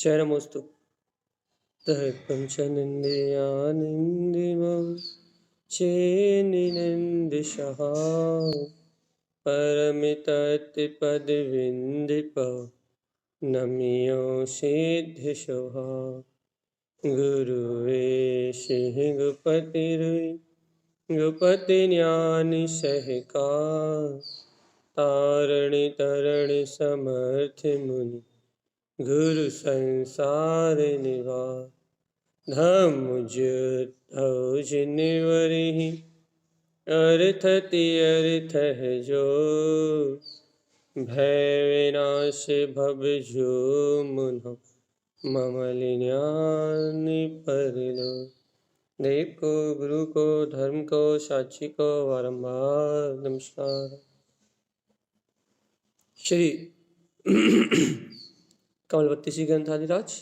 चरणमोस्तु तत्पञ्चनिन्द्रियानिन्द्रियं चेन्निनन्दिशः परमितत्पदविन्दिप नम्यो सिद्धिशः गुरुवेशिः गुपतिज्ञानि सहका तारणि तरणि समर्थ मुनि गुरु संसार निवार धम्मजुत जिनवरि अर्थति अर्थ है जो भय विनाश भव जो मुन ममलिन्यानि परिलो। देव को, गुरु को, धर्म को, साक्षी को बारंबार नमस्कार। श्री कमलवती श्री ग्रंथाधिराज।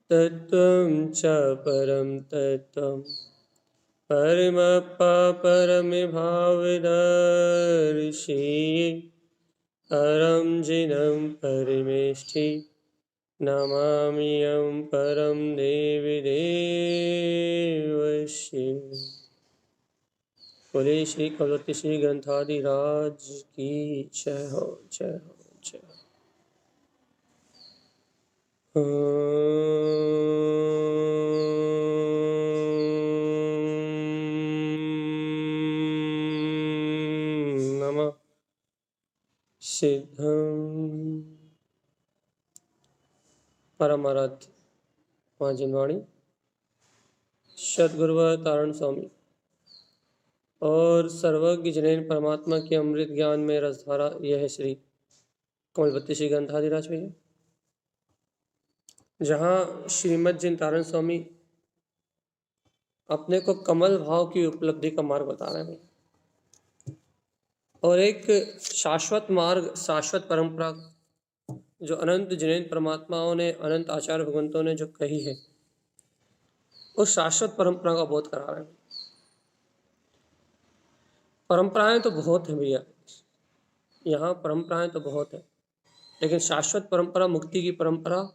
तत्त्वं च परं तत्त्वं परमप्पा परमभावदर्शी परं जिनं परमेष्ठि नमाम्यहं परं देवी देवस्य। बोले श्री कमलवती श्री ग्रंथाधिराज की जय हो, जय हो, जय हो। नमः सिद्धं परमाराध्य मां जिनवाणी सद्गुरुवर तारण स्वामी और सर्वज्ञ जनैन परमात्मा के अमृत ज्ञान में रसधारा यह है श्री कमलवती श्री ग्रंथाधिराज भैया, जहाँ श्रीमद जिन तारण स्वामी अपने को कमल भाव की उपलब्धि का मार्ग बता रहे हैं और एक शाश्वत मार्ग, शाश्वत परंपरा जो अनंत जिनैन परमात्माओं ने, अनंत आचार्य भगवंतों ने जो कही है, उस शाश्वत परंपरा का बोध करा रहे हैं। परंपराएं तो बहुत हैं भैया, यहाँ परंपराएं तो बहुत है, लेकिन शाश्वत परंपरा, मुक्ति की परंपरा,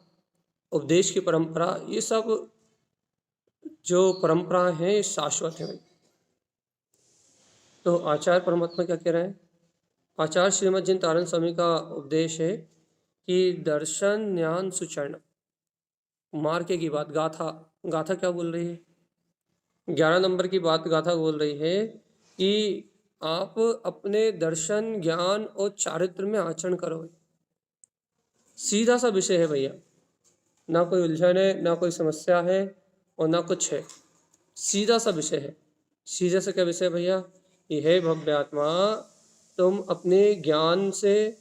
उपदेश की परंपरा, ये सब जो परंपराएं हैं ये शाश्वत है भाई। तो आचार्य परमात्मा क्या कह रहे हैं? आचार्य श्रीमद जिन तारण स्वामी का उपदेश है कि दर्शन ज्ञान सुचरण मार्ग की बात, गाथा क्या बोल रही है? 11 नंबर की बात गाथा बोल रही है कि आप अपने दर्शन, ज्ञान और चारित्र में आचरण करो। सीधा सा विषय है भैया, ना कोई उलझन है, ना कोई समस्या है और ना कुछ है, सीधा सा विषय है। सीधा सा क्या विषय भैया? ये है भव्य आत्मा, तुम अपने ज्ञान से,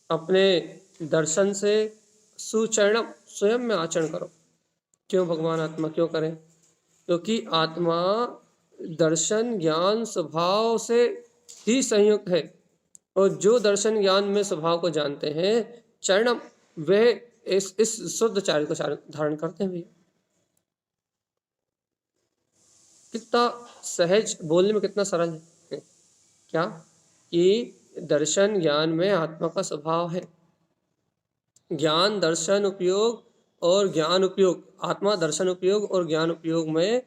अपने दर्शन से सुचरणम स्वयं में आचरण करो। क्यों भगवान आत्मा क्यों करें? क्योंकि आत्मा दर्शन ज्ञान स्वभाव से ही संयुक्त है और जो दर्शन ज्ञान में स्वभाव को जानते हैं, चरणम, वह इस शुद्ध चार्य को धारण करते हैं भैया। कितना सहज, बोलने में कितना सरल है क्या? कि दर्शन ज्ञान में आत्मा का स्वभाव है। ज्ञान दर्शन उपयोग और ज्ञान उपयोग, आत्मा दर्शन उपयोग और ज्ञान उपयोग में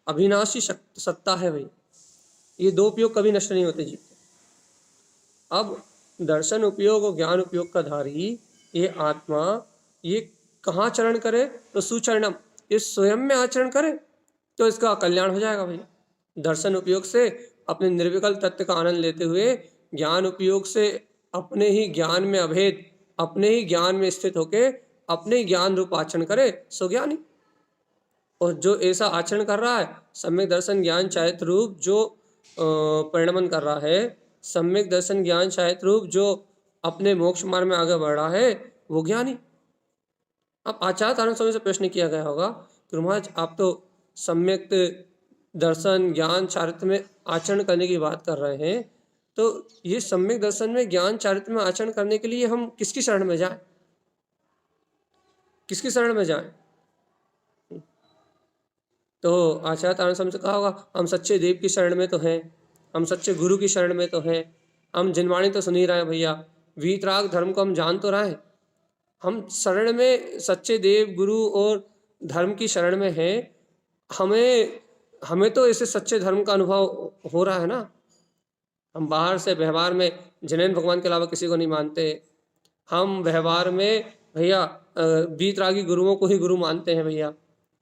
अविनाशी सत्ता है भाई। ये दो उपयोग कभी नष्ट नहीं होते जी। अब दर्शन उपयोग और ज्ञान उपयोग का धारी ये आत्मा, ये कहाँ चरण करे? तो सुचरणम, ये स्वयं में आचरण करे तो इसका कल्याण हो जाएगा भाई। दर्शन उपयोग से अपने निर्विकल्प तत्व का आनंद लेते हुए, ज्ञान उपयोग से अपने ही ज्ञान में अभेद, अपने ही ज्ञान में स्थित होके अपने ही ज्ञान रूप आचरण करे सो ज्ञानी। और जो ऐसा आचरण कर रहा है, सम्यक दर्शन ज्ञान चारित्र रूप जो परिणमन कर रहा है, सम्यक दर्शन ज्ञान चारित्र रूप जो अपने मोक्ष मार्ग में आगे बढ़ रहा है, वो ज्ञानी। अब आचार्य तारण स्वामी से प्रश्न किया गया होगा कि महाराज आप तो सम्यक दर्शन ज्ञान चारित्र में आचरण करने की बात कर रहे हैं, तो ये सम्यक दर्शन में ज्ञान चारित्र में आचरण करने के लिए हम किसकी शरण में जाएं? किसकी शरण में जाएं? तो आचार्य तारण स्वामी से कहा होगा हम सच्चे देव की शरण में तो हैं, हम सच्चे गुरु की शरण में तो हैं, हम जिनवाणी तो सुन ही रहे हैं भैया, वीतराग धर्म को हम जान तो रहे हैं, हम शरण में सच्चे देव गुरु और धर्म की शरण में हैं। हमें तो ऐसे सच्चे धर्म का अनुभव हो रहा है ना। हम बाहर से व्यवहार में जिनेंद्र भगवान के अलावा किसी को नहीं मानते। हम व्यवहार में भैया वीतरागी गुरुओं को ही गुरु मानते हैं भैया।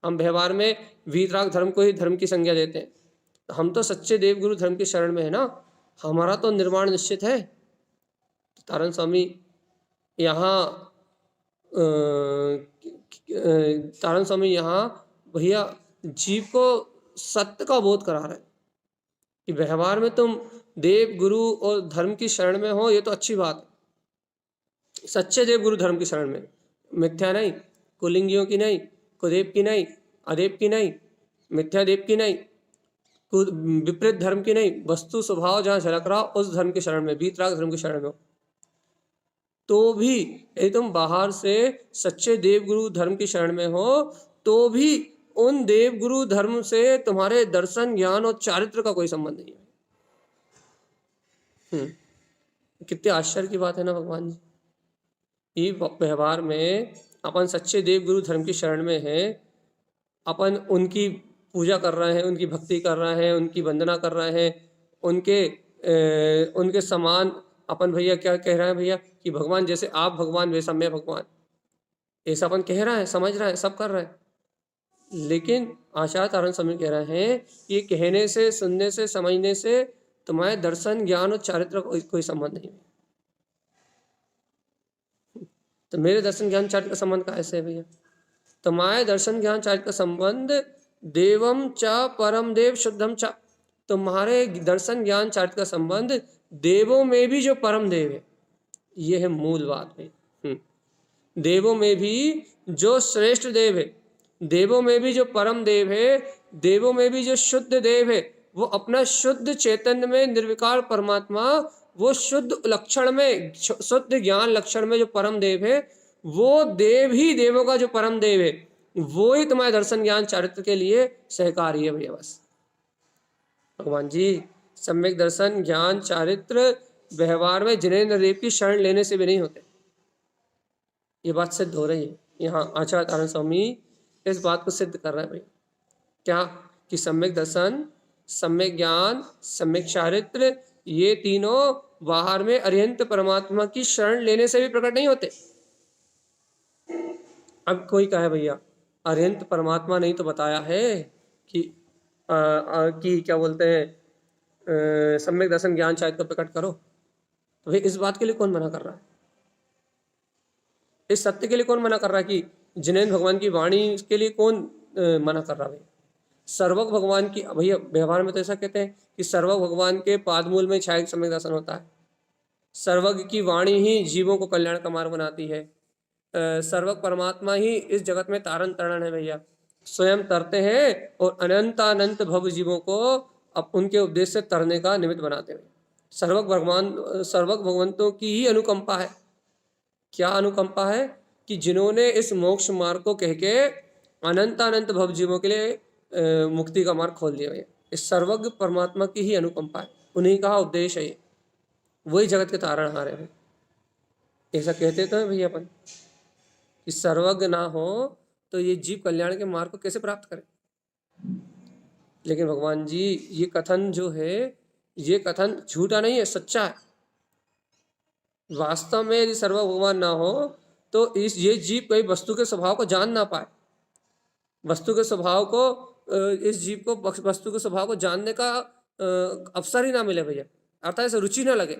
हम व्यवहार में वीतराग धर्म को ही धर्म की संज्ञा देते हैं। हम तो सच्चे देव गुरु धर्म की शरण में है ना। हमारा तो निर्वाण निश्चित है। तारण स्वामी यहाँ तारण स्वामी यहाँ भैया जीव को सत्य का बोध करा रहे हैं कि व्यवहार में तुम देव गुरु और धर्म की शरण में हो, ये तो अच्छी बात है। सच्चे देव गुरु धर्म की शरण में, मिथ्या नहीं, कुलिंगियों की नहीं, कुदेव की नहीं, अदेव की नहीं, मिथ्या देव की नहीं, विपरीत धर्म की नहीं, वस्तु स्वभाव जहाँ झलक रहा उस धर्म की शरण में, वीतराग धर्म की शरण में हो। तो भी यदि तुम बाहर से सच्चे देव गुरु धर्म की शरण में हो तो भी उन देव गुरु धर्म से तुम्हारे दर्शन ज्ञान और चारित्र का कोई संबंध नहीं है। कितने आश्चर्य की बात है ना भगवान जी। ये व्यवहार में अपन सच्चे देव गुरु धर्म की शरण में हैं, अपन उनकी पूजा कर रहे हैं, उनकी भक्ति कर रहे हैं, उनकी वंदना कर रहे हैं, उनके समान अपन भैया क्या कह रहे हैं भैया कि भगवान जैसे आप भगवान वैसा मैं भगवान, ऐसा अपन कह रहा है, समझ रहा है, सब कर रहा है। लेकिन आचार्य तारण स्वामी कह रहे हैं कि कहने से, सुनने से, समझने से तुम्हारे दर्शन ज्ञान और चारित्र कोई संबंध नहीं है। तो मेरे दर्शन ज्ञान चारित्र का संबंध कैसे है भैया? तुम्हारे दर्शन ज्ञान चारित्र का संबंध देवम च परम देव शुद्धम च, तुम्हारे दर्शन ज्ञान चारित्र का संबंध देवों में भी जो परम देव है, ये है मूल बात भाई। देवों में भी जो श्रेष्ठ देव है, देवों में भी जो परम देव है, देवों में भी जो शुद्ध देव है, वो अपना शुद्ध चैतन्य में निर्विकार परमात्मा, वो शुद्ध लक्षण में, शुद्ध ज्ञान लक्षण में जो परम देव है, वो देव ही देवों का जो परम देव है, वो ही तुम्हारे दर्शन ज्ञान चारित्र के लिए सहकारी है भैया। बस भगवान जी सम्यक दर्शन ज्ञान चारित्र व्यवहार में जिनेंद्र देव की शरण लेने से भी नहीं होते। ये बात सिद्ध हो रही है यहाँ। आचार्य तारण स्वामी इस बात को सिद्ध कर रहे हैं भाई, क्या कि सम्यक दर्शन, सम्यक ज्ञान, सम्यक चारित्र, ये तीनों बाहर में अरिहंत परमात्मा की शरण लेने से भी प्रकट नहीं होते। अब कोई कहे भैया अरिहंत परमात्मा नहीं तो बताया है कि क्या बोलते हैं सम्यक दर्शन ज्ञान चारित्र को प्रकट करो, तो भाई इस बात के लिए कौन मना कर रहा है? इस सत्य के लिए कौन मना कर रहा है कि जिनेंद्र भगवान की वाणी के लिए कौन मना कर रहा है? सर्वक भगवान की, भैया व्यवहार में तो ऐसा कहते हैं कि सर्वक भगवान के पादमूल में छाया सम्यक दर्शन होता है। सर्वज्ञ की वाणी ही जीवों को कल्याण का मार्ग बनाती है। सर्वक परमात्मा ही इस जगत में तारण तरण है भैया, स्वयं तरते हैं और अनंतानंत भव जीवों को अब उनके उपदेश से तरने का निमित्त बनाते हैं। सर्वक भगवंतों की ही अनुकंपा है। क्या अनुकंपा है? कि जिन्होंने इस मोक्ष मार्ग को कह के अनंतानंत भव जीवों के लिए मुक्ति का मार्ग खोल दिया है। इस सर्वज्ञ परमात्मा की ही अनुकंपा है, उन्हीं का उपदेश है ये, वही जगत के तारणहार है। ऐसा कहते तो है भैया अपन कि सर्वज्ञ ना हो तो ये जीव कल्याण के मार्ग को कैसे प्राप्त करे। लेकिन भगवान जी ये कथन जो है, ये कथन झूठा नहीं है, सच्चा है। वास्तव में यदि सर्व भगवान ना हो तो ये जीव कोई वस्तु के स्वभाव को जान ना पाए, वस्तु के स्वभाव को, इस जीव को वस्तु के स्वभाव को जानने का अवसर ही ना मिले भैया, अर्थात ऐसे रुचि ना लगे,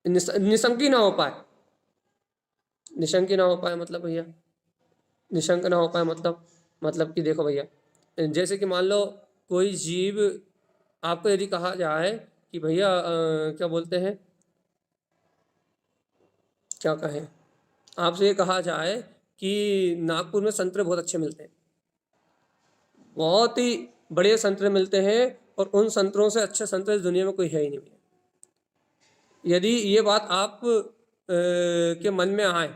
निशंकी ना हो पाए। निशंकी ना हो पाए मतलब भैया, निशंक ना हो पाए मतलब कि देखो भैया, जैसे कि मान लो कोई जीव, आपको यदि कहा जाए कि भैया क्या बोलते हैं, क्या कहें, आपसे ये कहा जाए कि नागपुर में संतरे बहुत अच्छे मिलते हैं, बहुत ही बढ़िया संतरे मिलते हैं और उन संतरों से अच्छे संतरे इस दुनिया में कोई है ही नहीं। यदि ये बात आप के मन में आए,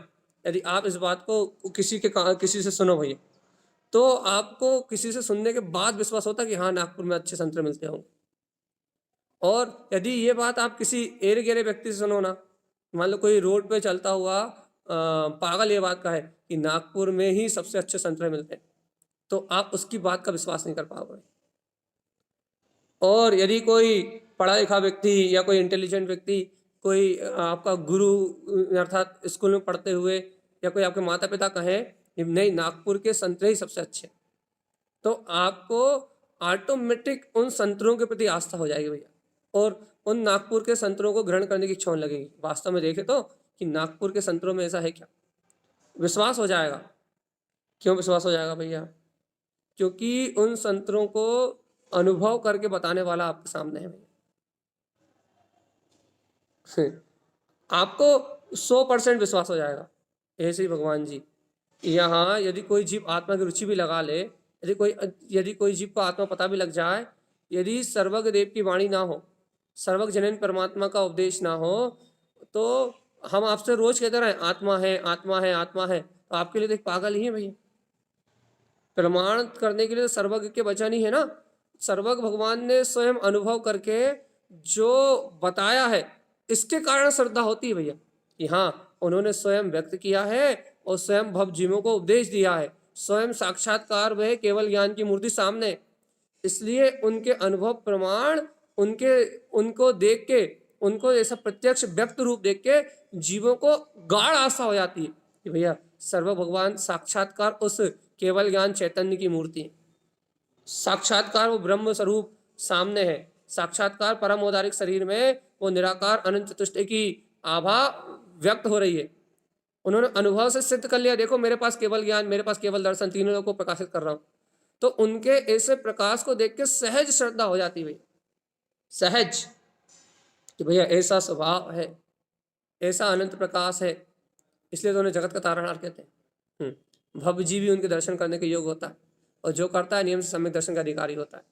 यदि आप इस बात को किसी से सुनो भैया, तो आपको किसी से सुनने के बाद विश्वास होता कि हाँ नागपुर में अच्छे संतरे मिलते होंगे। और यदि ये बात आप किसी एरे गेरे व्यक्ति से सुनो ना, मान लो कोई रोड पे चलता हुआ पागल ये बात का है कि नागपुर में ही सबसे अच्छे संतरे मिलते हैं, तो आप उसकी बात का विश्वास नहीं कर पाओगे। और यदि कोई पढ़ा लिखा व्यक्ति या कोई इंटेलिजेंट व्यक्ति, कोई आपका गुरु अर्थात स्कूल में पढ़ते हुए, या कोई आपके माता पिता कहें कि नहीं नागपुर के संतरे ही सबसे अच्छे, तो आपको ऑटोमेटिक उन संतरों के प्रति आस्था हो जाएगी भैया, और उन नागपुर के संतरों को ग्रहण करने की इच्छा होने लगेगी। वास्तव में देखें तो कि नागपुर के संतरों में ऐसा है क्या, विश्वास हो जाएगा। क्यों विश्वास हो जाएगा भैया? क्योंकि उन संतरों को अनुभव करके बताने वाला आपके सामने है भैया। आपको 100% विश्वास हो जाएगा। ऐसे ही भगवान जी यहाँ यदि कोई जीव आत्मा की रुचि भी लगा ले, यदि कोई जीव को आत्मा पता भी लग जाए, यदि सर्वज्ञ देव की वाणी ना हो, सर्वज्ञ जनन परमात्मा का उपदेश ना हो, तो हम आपसे रोज कहते रहे आत्मा है आत्मा है आत्मा है, तो आपके लिए तो एक पागल ही है भैया। प्रमाण करने के लिए तो सर्वज्ञ के वचन ही है ना। सर्वज्ञ भगवान ने स्वयं अनुभव करके जो बताया है, इसके कारण श्रद्धा होती है भैया कि हाँ उन्होंने स्वयं व्यक्त किया है और स्वयं भव जीवों को उपदेश दिया है, स्वयं साक्षात्कार वह केवल ज्ञान की मूर्ति सामने, इसलिए उनके अनुभव प्रमाण, उनके उनको देख के, उनको ऐसा प्रत्यक्ष व्यक्त रूप देख के जीवों को गाढ़ आस्था हो जाती है कि भैया सर्व भगवान साक्षात्कार उस केवल ज्ञान चैतन्य की मूर्ति है, साक्षात्कार वो ब्रह्म स्वरूप सामने है, साक्षात्कार परम औदारिक शरीर में वो निराकार अनंत चतुष्टय की आभा व्यक्त हो रही है। उन्होंने अनुभव से सिद्ध कर लिया, देखो मेरे पास केवल ज्ञान, मेरे पास केवल दर्शन, तीनों को प्रकाशित कर रहा हूं। तो उनके ऐसे प्रकाश को देख के सहज श्रद्धा हो जाती है, सहज, कि भैया ऐसा स्वभाव है, ऐसा अनंत प्रकाश है, इसलिए तो उन्हें जगत का तारणहार कहते हैं। भव जी भी उनके दर्शन करने के योग होता है, और जो करता है नियम से सम्यक दर्शन का अधिकारी होता है।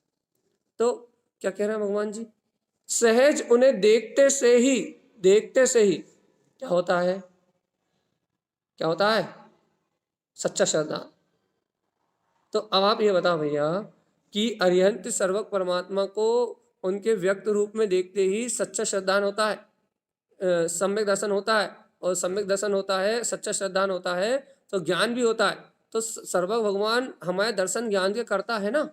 तो क्या कह रहे हैं भगवान जी? सहज उन्हें देखते से ही क्या होता है, क्या होता है? सच्चा श्रद्धा। तो अब आप ये बताओ भैया कि अरिहंत सर्वक परमात्मा को उनके व्यक्त रूप में देखते ही सच्चा श्रद्धान होता है, सम्यक दर्शन होता है, और सम्यक दर्शन होता है, सच्चा श्रद्धान होता है, तो ज्ञान भी होता है। तो सर्वक भगवान हमारे दर्शन ज्ञान के करता है ना।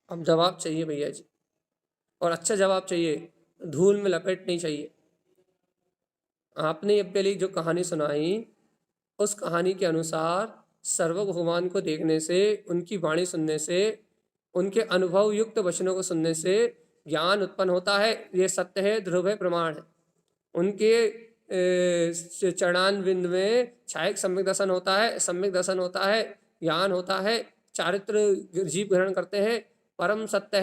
अब जवाब चाहिए भैया जी, और अच्छा जवाब चाहिए, धूल में लपेट नहीं चाहिए। आपने ये पहले जो कहानी सुनाई, उस कहानी के अनुसार सर्व भगवान को देखने से, उनकी वाणी सुनने से, उनके अनुभव युक्त वचनों को सुनने से ज्ञान उत्पन्न होता है। ये सत्य है, ध्रुव है, प्रमाण है। उनके चरणानविंद में छायक सम्यक दर्शन होता है, सम्यक दर्शन होता है, ज्ञान होता है, चारित्र जीव ग्रहण करते हैं, परम सत्य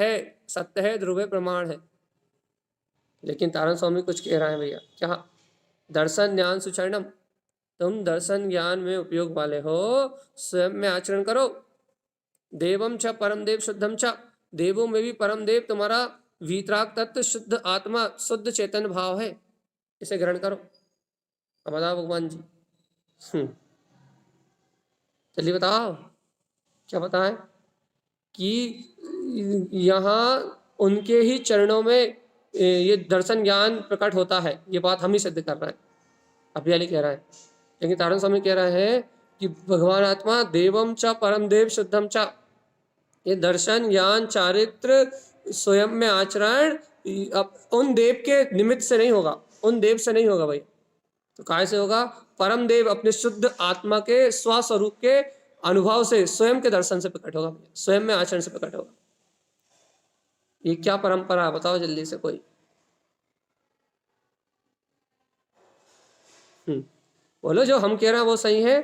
है, ध्रुव है, प्रमाण है। लेकिन तारण स्वामी कुछ कह रहे हैं भैया, क्या? दर्शन ज्ञान सुचरणम, तुम दर्शन ज्ञान में उपयोग वाले हो, स्वयं में आचरण करो। देवम च परम देव शुद्धम च, देवों में भी परम देव तुम्हारा वीतराग तत्व शुद्ध आत्मा, शुद्ध चेतन भाव है, इसे ग्रहण करो। अब बताओ भगवान जी, चलिए बताओ क्या बताएं कि यहाँ उनके ही चरणों में ये दर्शन ज्ञान प्रकट होता है, ये बात हम ही सिद्ध कर रहे हैं, अभियाली कह रहा है। लेकिन तारण स्वामी कह रहे हैं कि भगवान आत्मा देवम च परम देव शुद्धम च, ये दर्शन ज्ञान चारित्र स्वयं में आचरण उन देव के निमित्त से नहीं होगा, उन देव से नहीं होगा भाई। तो काय से होगा? परम देव अपने शुद्ध आत्मा के स्वस्वरूप के अनुभव से, स्वयं के दर्शन से प्रकट होगा, स्वयं में आचरण से प्रकट होगा। ये क्या परंपरा है बताओ जल्दी से कोई। बोलो, जो हम कह रहे हैं वो सही है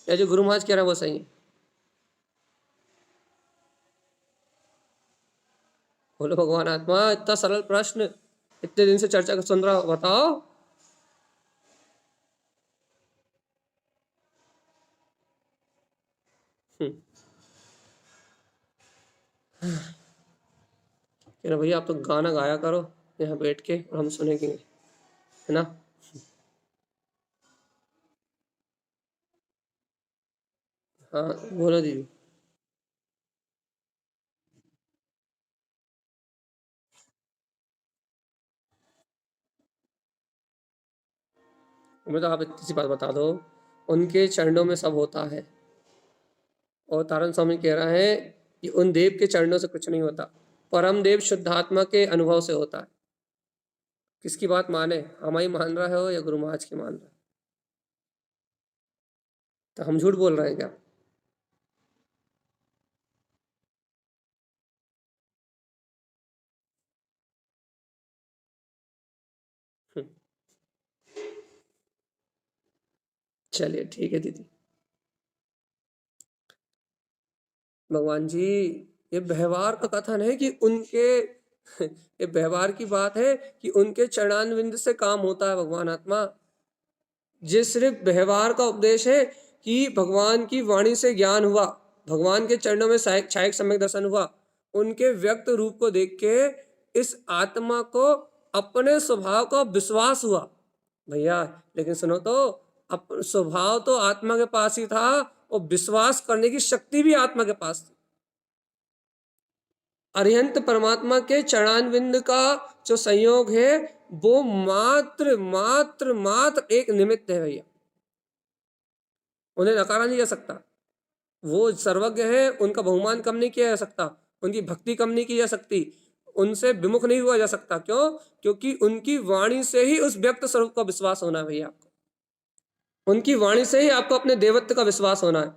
या जो गुरु महाराज कह रहे हैं वो सही है? बोलो भगवान आत्मा, इतना सरल प्रश्न, इतने दिन से चर्चा सुन रहा हो, बताओ। कह रहे भैया आप तो गाना गाया करो यहाँ बैठ के और हम सुनेंगे, है ना। हाँ बोलो दीदी। मैं तो आप इतनी सी बात बता दो, उनके चरणों में सब होता है। और तारण स्वामी कह रहा है कि उन देव के चरणों से कुछ नहीं होता, परम देव शुद्धात्मा के अनुभव से होता है। किसकी बात माने, हमारी मान रहा हो या गुरु महाराज की मान रहा है? तो हम झूठ बोल रहे हैं क्या? हम्म, चलिए ठीक है दीदी। भगवान जी, ये व्यवहार का कथन है कि उनके ये व्यवहार की बात है कि उनके चरणारविंद से काम होता है भगवान आत्मा। ये सिर्फ व्यवहार का उपदेश है कि भगवान की वाणी से ज्ञान हुआ, भगवान के चरणों में छायक सम्यक दर्शन हुआ, उनके व्यक्त रूप को देख के इस आत्मा को अपने स्वभाव का विश्वास हुआ। भैया लेकिन सुनो तो, स्वभाव तो आत्मा के पास ही था और विश्वास करने की शक्ति भी आत्मा के पास थी। अरिहंत परमात्मा के चरणारविंद का जो संयोग है वो मात्र मात्र मात्र एक निमित्त है भैया, उन्हें नकारा नहीं जा सकता। वो सर्वज्ञ है, उनका बहुमान कम नहीं किया जा सकता, उनकी भक्ति कम नहीं की जा सकती, उनसे विमुख नहीं हुआ जा सकता। क्यों? क्योंकि उनकी वाणी से ही उस व्यक्त स्वरूप का विश्वास होना है भैया आपको, उनकी वाणी से ही आपको अपने देवत्व का विश्वास होना है,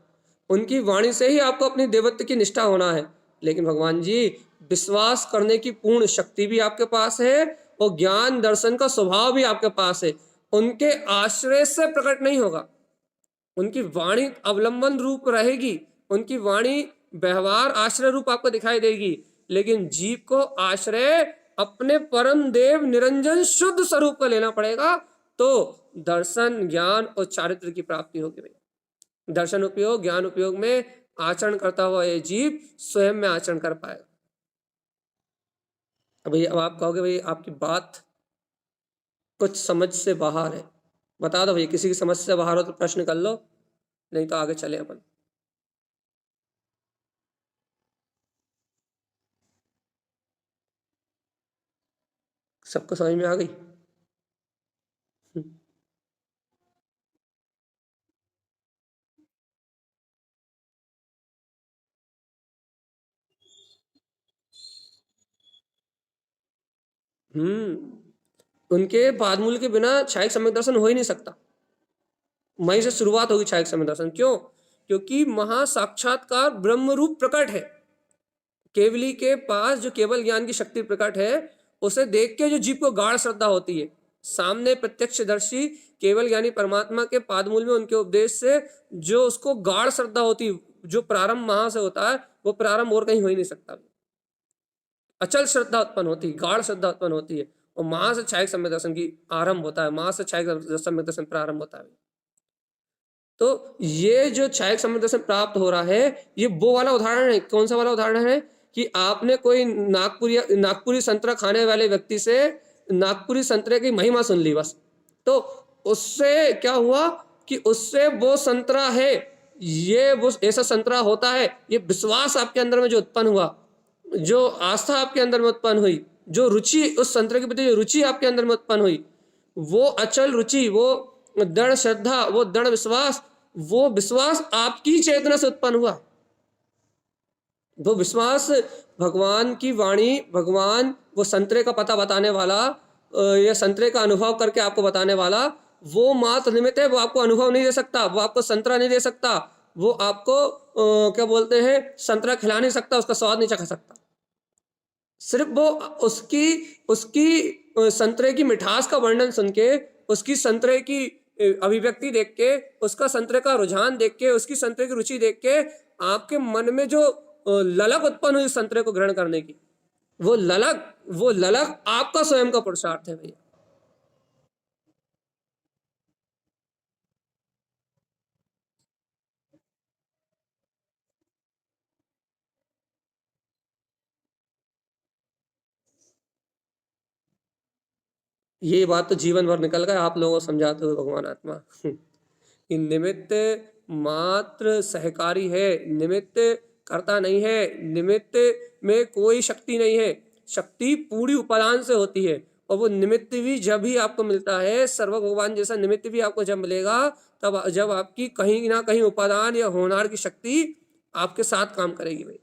उनकी वाणी से ही आपको अपनी देवत्व की निष्ठा होना है। लेकिन भगवान जी, विश्वास करने की पूर्ण शक्ति भी आपके पास है और ज्ञान दर्शन का स्वभाव भी आपके पास है। उनके आश्रय से प्रकट नहीं होगा, उनकी वाणी अवलंबन रूप रहेगी, उनकी वाणी व्यवहार आश्रय रूप आपको दिखाई देगी, लेकिन जीव को आश्रय अपने परम देव निरंजन शुद्ध स्वरूप का लेना पड़ेगा, तो दर्शन ज्ञान और चारित्र की प्राप्ति होगी भैया। दर्शन उपयोग ज्ञान उपयोग में आचरण करता हुआ ये जीव स्वयं में आचरण कर पाएगा। अब आप कहोगे भाई आपकी बात कुछ समझ से बाहर है, बता दो भैया, किसी की समझ से बाहर हो तो प्रश्न कर लो, नहीं तो आगे चले अपन। सबको समझ में आ गई? उनके पादमूल के बिना छायक सम्यक दर्शन हो ही नहीं सकता। वहीं से शुरुआत होगी छायक सम्यक दर्शन। क्यों? क्योंकि महासाक्षात्कार ब्रह्म रूप प्रकट है, केवली के पास जो केवल ज्ञान की शक्ति प्रकट है, उसे देख के जो जीव को गाढ़ श्रद्धा होती है, सामने प्रत्यक्षदर्शी केवल ज्ञानी परमात्मा के पादमूल में उनके उपदेश से जो उसको गाढ़ श्रद्धा होती, जो प्रारंभ वहां से होता है, वो प्रारंभ और कहीं हो ही नहीं सकता। अचल श्रद्धा उत्पन्न होती है, गाढ़ श्रद्धा उत्पन्न होती है, और मां से छायक सम्यक दर्शन की आरंभ होता है, मां से छायक सम्यक दर्शन प्रारंभ होता है। तो ये जो छायक सम्यक दर्शन प्राप्त हो रहा है, ये वो वाला उदाहरण है। कौन सा वाला उदाहरण है? कि आपने कोई नागपुरी संतरा खाने वाले व्यक्ति से नागपुरी संतरे की महिमा सुन ली बस, तो उससे क्या हुआ कि उससे वो संतरा है, ये वो ऐसा संतरा होता है, ये विश्वास आपके अंदर में जो उत्पन्न हुआ, जो आस्था आपके अंदर में उत्पन्न हुई, जो रुचि उस संतरे के प्रति जो रुचि आपके अंदर में उत्पन्न हुई, वो अचल रुचि, वो दृढ़ श्रद्धा, वो दृढ़ विश्वास, वो विश्वास आपकी चेतना से उत्पन्न हुआ। वो विश्वास भगवान की वाणी, भगवान वो संतरे का पता बताने वाला या संतरे का अनुभव करके आपको बताने वाला, वो मात्र निमित्त है। वो आपको अनुभव नहीं दे सकता, वो आपको संतरा नहीं दे सकता, वो आपको क्या बोलते हैं, संतरा खिला नहीं सकता, उसका स्वाद नहीं चखा सकता। सिर्फ वो उसकी उसकी संतरे की मिठास का वर्णन सुन के, उसकी संतरे की अभिव्यक्ति देख के, उसका संतरे का रुझान देख के, उसकी संतरे की रुचि देख के आपके मन में जो ललक उत्पन्न हुई संतरे को ग्रहण करने की, वो ललक आपका स्वयं का पुरुषार्थ है भैया। ये बात तो जीवन भर निकल गए आप लोगों को समझाते हुए भगवान आत्मा। कि निमित्त मात्र सहकारी है, निमित्त करता नहीं है, निमित्त में कोई शक्ति नहीं है, शक्ति पूरी उपादान से होती है, और वो निमित्त भी जब ही आपको मिलता है, सर्व भगवान जैसा निमित्त भी आपको जब मिलेगा, तब जब आपकी कहीं ना कहीं उपादान या होनार की शक्ति आपके साथ काम करेगी भाई।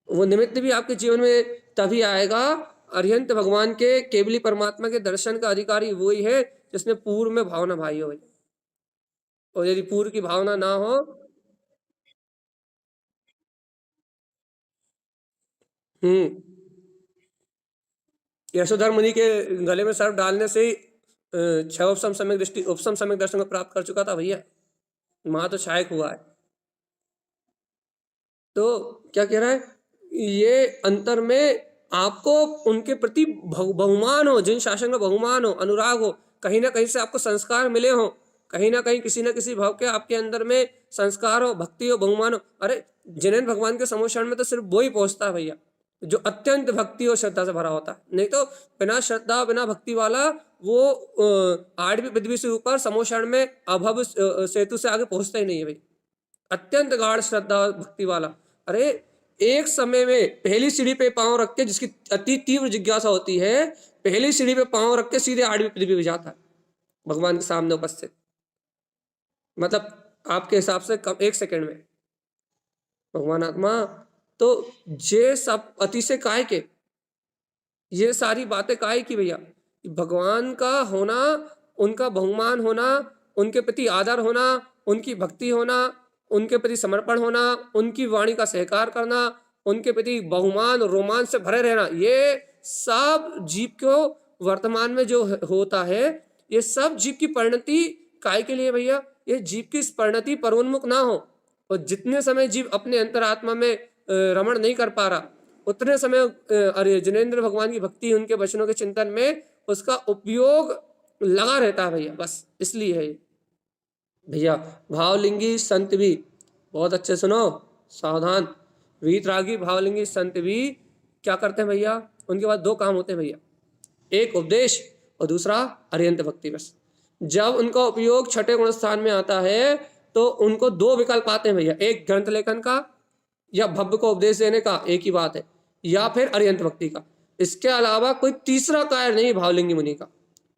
वो निमित्त भी आपके जीवन में तभी आएगा। अरिहंत भगवान के केवली परमात्मा के दर्शन का अधिकारी वही है जिसमें पूर्व में भावना भाई हो। और यदि पूर्व की भावना ना हो, हम्म, यशोधर मुनि के गले में सर्प डालने से ही छह उपसम सम्यक दर्शन को प्राप्त कर चुका था भैया। वहां तो सहायक हुआ है। तो क्या कह रहा है, ये अंतर में आपको उनके प्रति बहुमान हो, जिन शासन का बहुमान हो, अनुराग हो, कहीं ना कहीं से आपको संस्कार मिले हो, कहीं ना कहीं किसी ना किसी भाव के आपके अंदर में संस्कार हो, भक्ति हो, बहुमान हो। अरे जिनेन्द्र भगवान के समोषण में तो सिर्फ वो ही पहुंचता है भैया जो अत्यंत भक्ति और श्रद्धा से भरा होता है। नहीं तो बिना श्रद्धा बिना भक्ति वाला वो 8वीं पृथ्वी से ऊपर समोषण में अभव सेतु से आगे पहुंचता ही नहीं है भाई। अत्यंत गाढ़ श्रद्धा और भक्ति वाला, अरे एक समय में पहली सीढ़ी पे पांव रख के, जिसकी अति तीव्र जिज्ञासा होती है, पहली सीढ़ी पे पांव रख के सीधे 8वीं पृथ्वी पे जाता है भगवान के सामने उपस्थित। मतलब आपके हिसाब से कम 1 सेकंड में भगवान आत्मा। तो ये सब अति से काय के, ये सारी बातें काय की भैया। भगवान का होना, उनका बहुमान होना, उनके प्रति आदर होना, उनकी भक्ति होना, उनके प्रति समर्पण होना, उनकी वाणी का सहकार करना, उनके प्रति बहुमान रोमांच से भरे रहना, ये सब जीव को वर्तमान में जो होता है, ये सब जीव की परिणति काय के लिए भैया। ये जीव की परिणति परमोन्मुख ना हो, और जितने समय जीव अपने अंतरात्मा में रमण नहीं कर पा रहा, उतने समय अरे जिनेन्द्र भगवान की भक्ति, उनके वचनों के चिंतन में उसका उपयोग लगा रहता है भैया। बस इसलिए है भैया। भावलिंगी संत भी, बहुत अच्छे सुनो, सावधान। वीतरागी भावलिंगी संत भी क्या करते हैं भैया, उनके पास 2 काम होते हैं भैया, एक उपदेश और दूसरा अरिहंत भक्ति। बस जब उनका उपयोग छठे गुण स्थान में आता है तो उनको 2 विकल्प आते हैं भैया, एक ग्रंथ लेखन का या भव्य को उपदेश देने का, एक ही बात है, या फिर अरिहंत भक्ति का। इसके अलावा कोई तीसरा कार्य नहीं भावलिंगी मुनि का।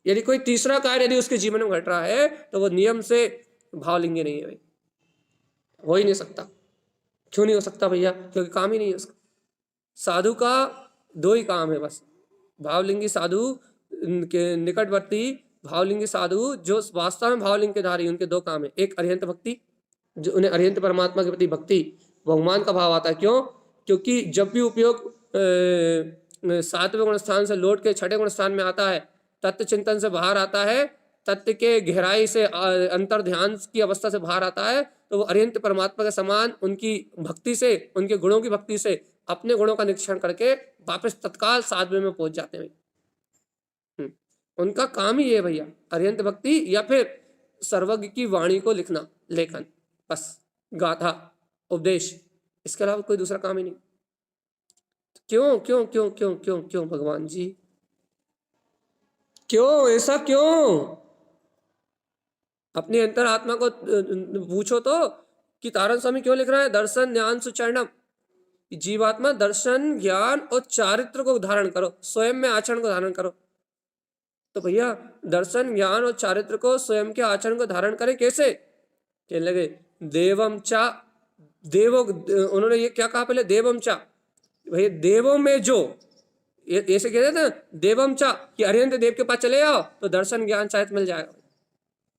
यदि कोई तीसरा कार्य यदि उसके जीवन में घट रहा है तो वो नियम से भावलिंगी नहीं है भाई, हो ही नहीं सकता। क्यों नहीं हो सकता भैया, क्योंकि काम ही नहीं है उसका। साधु का 2 ही काम है बस, भावलिंगी साधु के निकटवर्ती भावलिंगी साधु जो वास्तव में भावलिंग के धारी, उनके 2 काम है, एक अरिहंत भक्ति, जो उन्हें अरिहंत परमात्मा के प्रति भक्ति बहुमान का भाव आता है। क्यों, क्योंकि जब भी उपयोग 7वें गुण स्थान से लौट के छठे गुण स्थान में आता है, तत्व चिंतन से बाहर आता है, तत्व के गहराई से अंतर ध्यान की अवस्था से बाहर आता है, तो वो अरिहंत परमात्मा के समान उनकी भक्ति से, उनके गुणों की भक्ति से अपने गुणों का निरीक्षण करके वापस तत्काल 7वें में पहुंच जाते हैं। उनका काम ही है भैया, अरिहंत भक्ति या फिर सर्वज्ञ की वाणी को लिखना, लेखन, बस गाथा, उपदेश, इसके अलावा कोई दूसरा काम ही नहीं। क्यों क्यों क्यों क्यों क्यों क्यों भगवान जी, क्यों ऐसा क्यों? अपनी अंतरात्मा को पूछो तो कि तारण स्वामी क्यों लिख रहा है दर्शन ज्ञान सुचरणम। जीवात्मा दर्शन ज्ञान और चारित्र को धारण करो, स्वयं में आचरण को धारण करो। तो भैया दर्शन ज्ञान और चारित्र को स्वयं के आचरण को धारण करे कैसे? कहने लगे देवम चा, देवो, उन्होंने ये क्या कहा पहले, देवम चा, भैया देवों में जो, ऐसे कहते थे ना देवम चा, कि अरिहंत देव के पास चले आओ तो दर्शन ज्ञान चारित्र मिल जाएगा,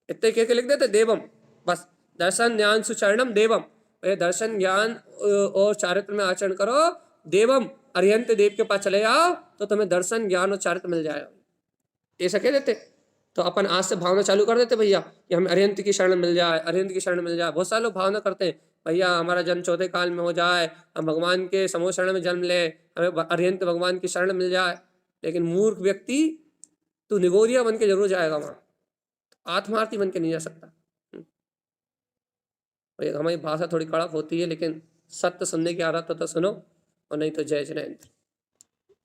इतने कह के लिख देते देवम, बस दर्शन ज्ञान सुचरणम देवम, दर्शन ज्ञान और चारित्र में आचरण करो, देवम अरिहंत देव के पास चले आओ तो तुम्हें दर्शन ज्ञान और चारित्र मिल जाएगा, ऐसा कह देते। तो अपन आज से भावना चालू कर देते भैया कि हमें अरिहंत की शरण मिल जाए, अरिहंत की शरण मिल जाए। बहुत सारे लोग भावना करते हैं भैया हमारा जन्म चौथे काल में हो जाए, हम भगवान के समूह शरण में जन्म ले, हमें अरिहंत भगवान की शरण मिल जाए। लेकिन मूर्ख व्यक्ति, तू निगोरिया बन के जरूर जाएगा वहां, आत्मार्थी बन के नहीं जा सकता। हमारी भाषा थोड़ी कड़क होती है, लेकिन सत्य सुनने की आदत तो सुनो, और नहीं तो जय जयंत।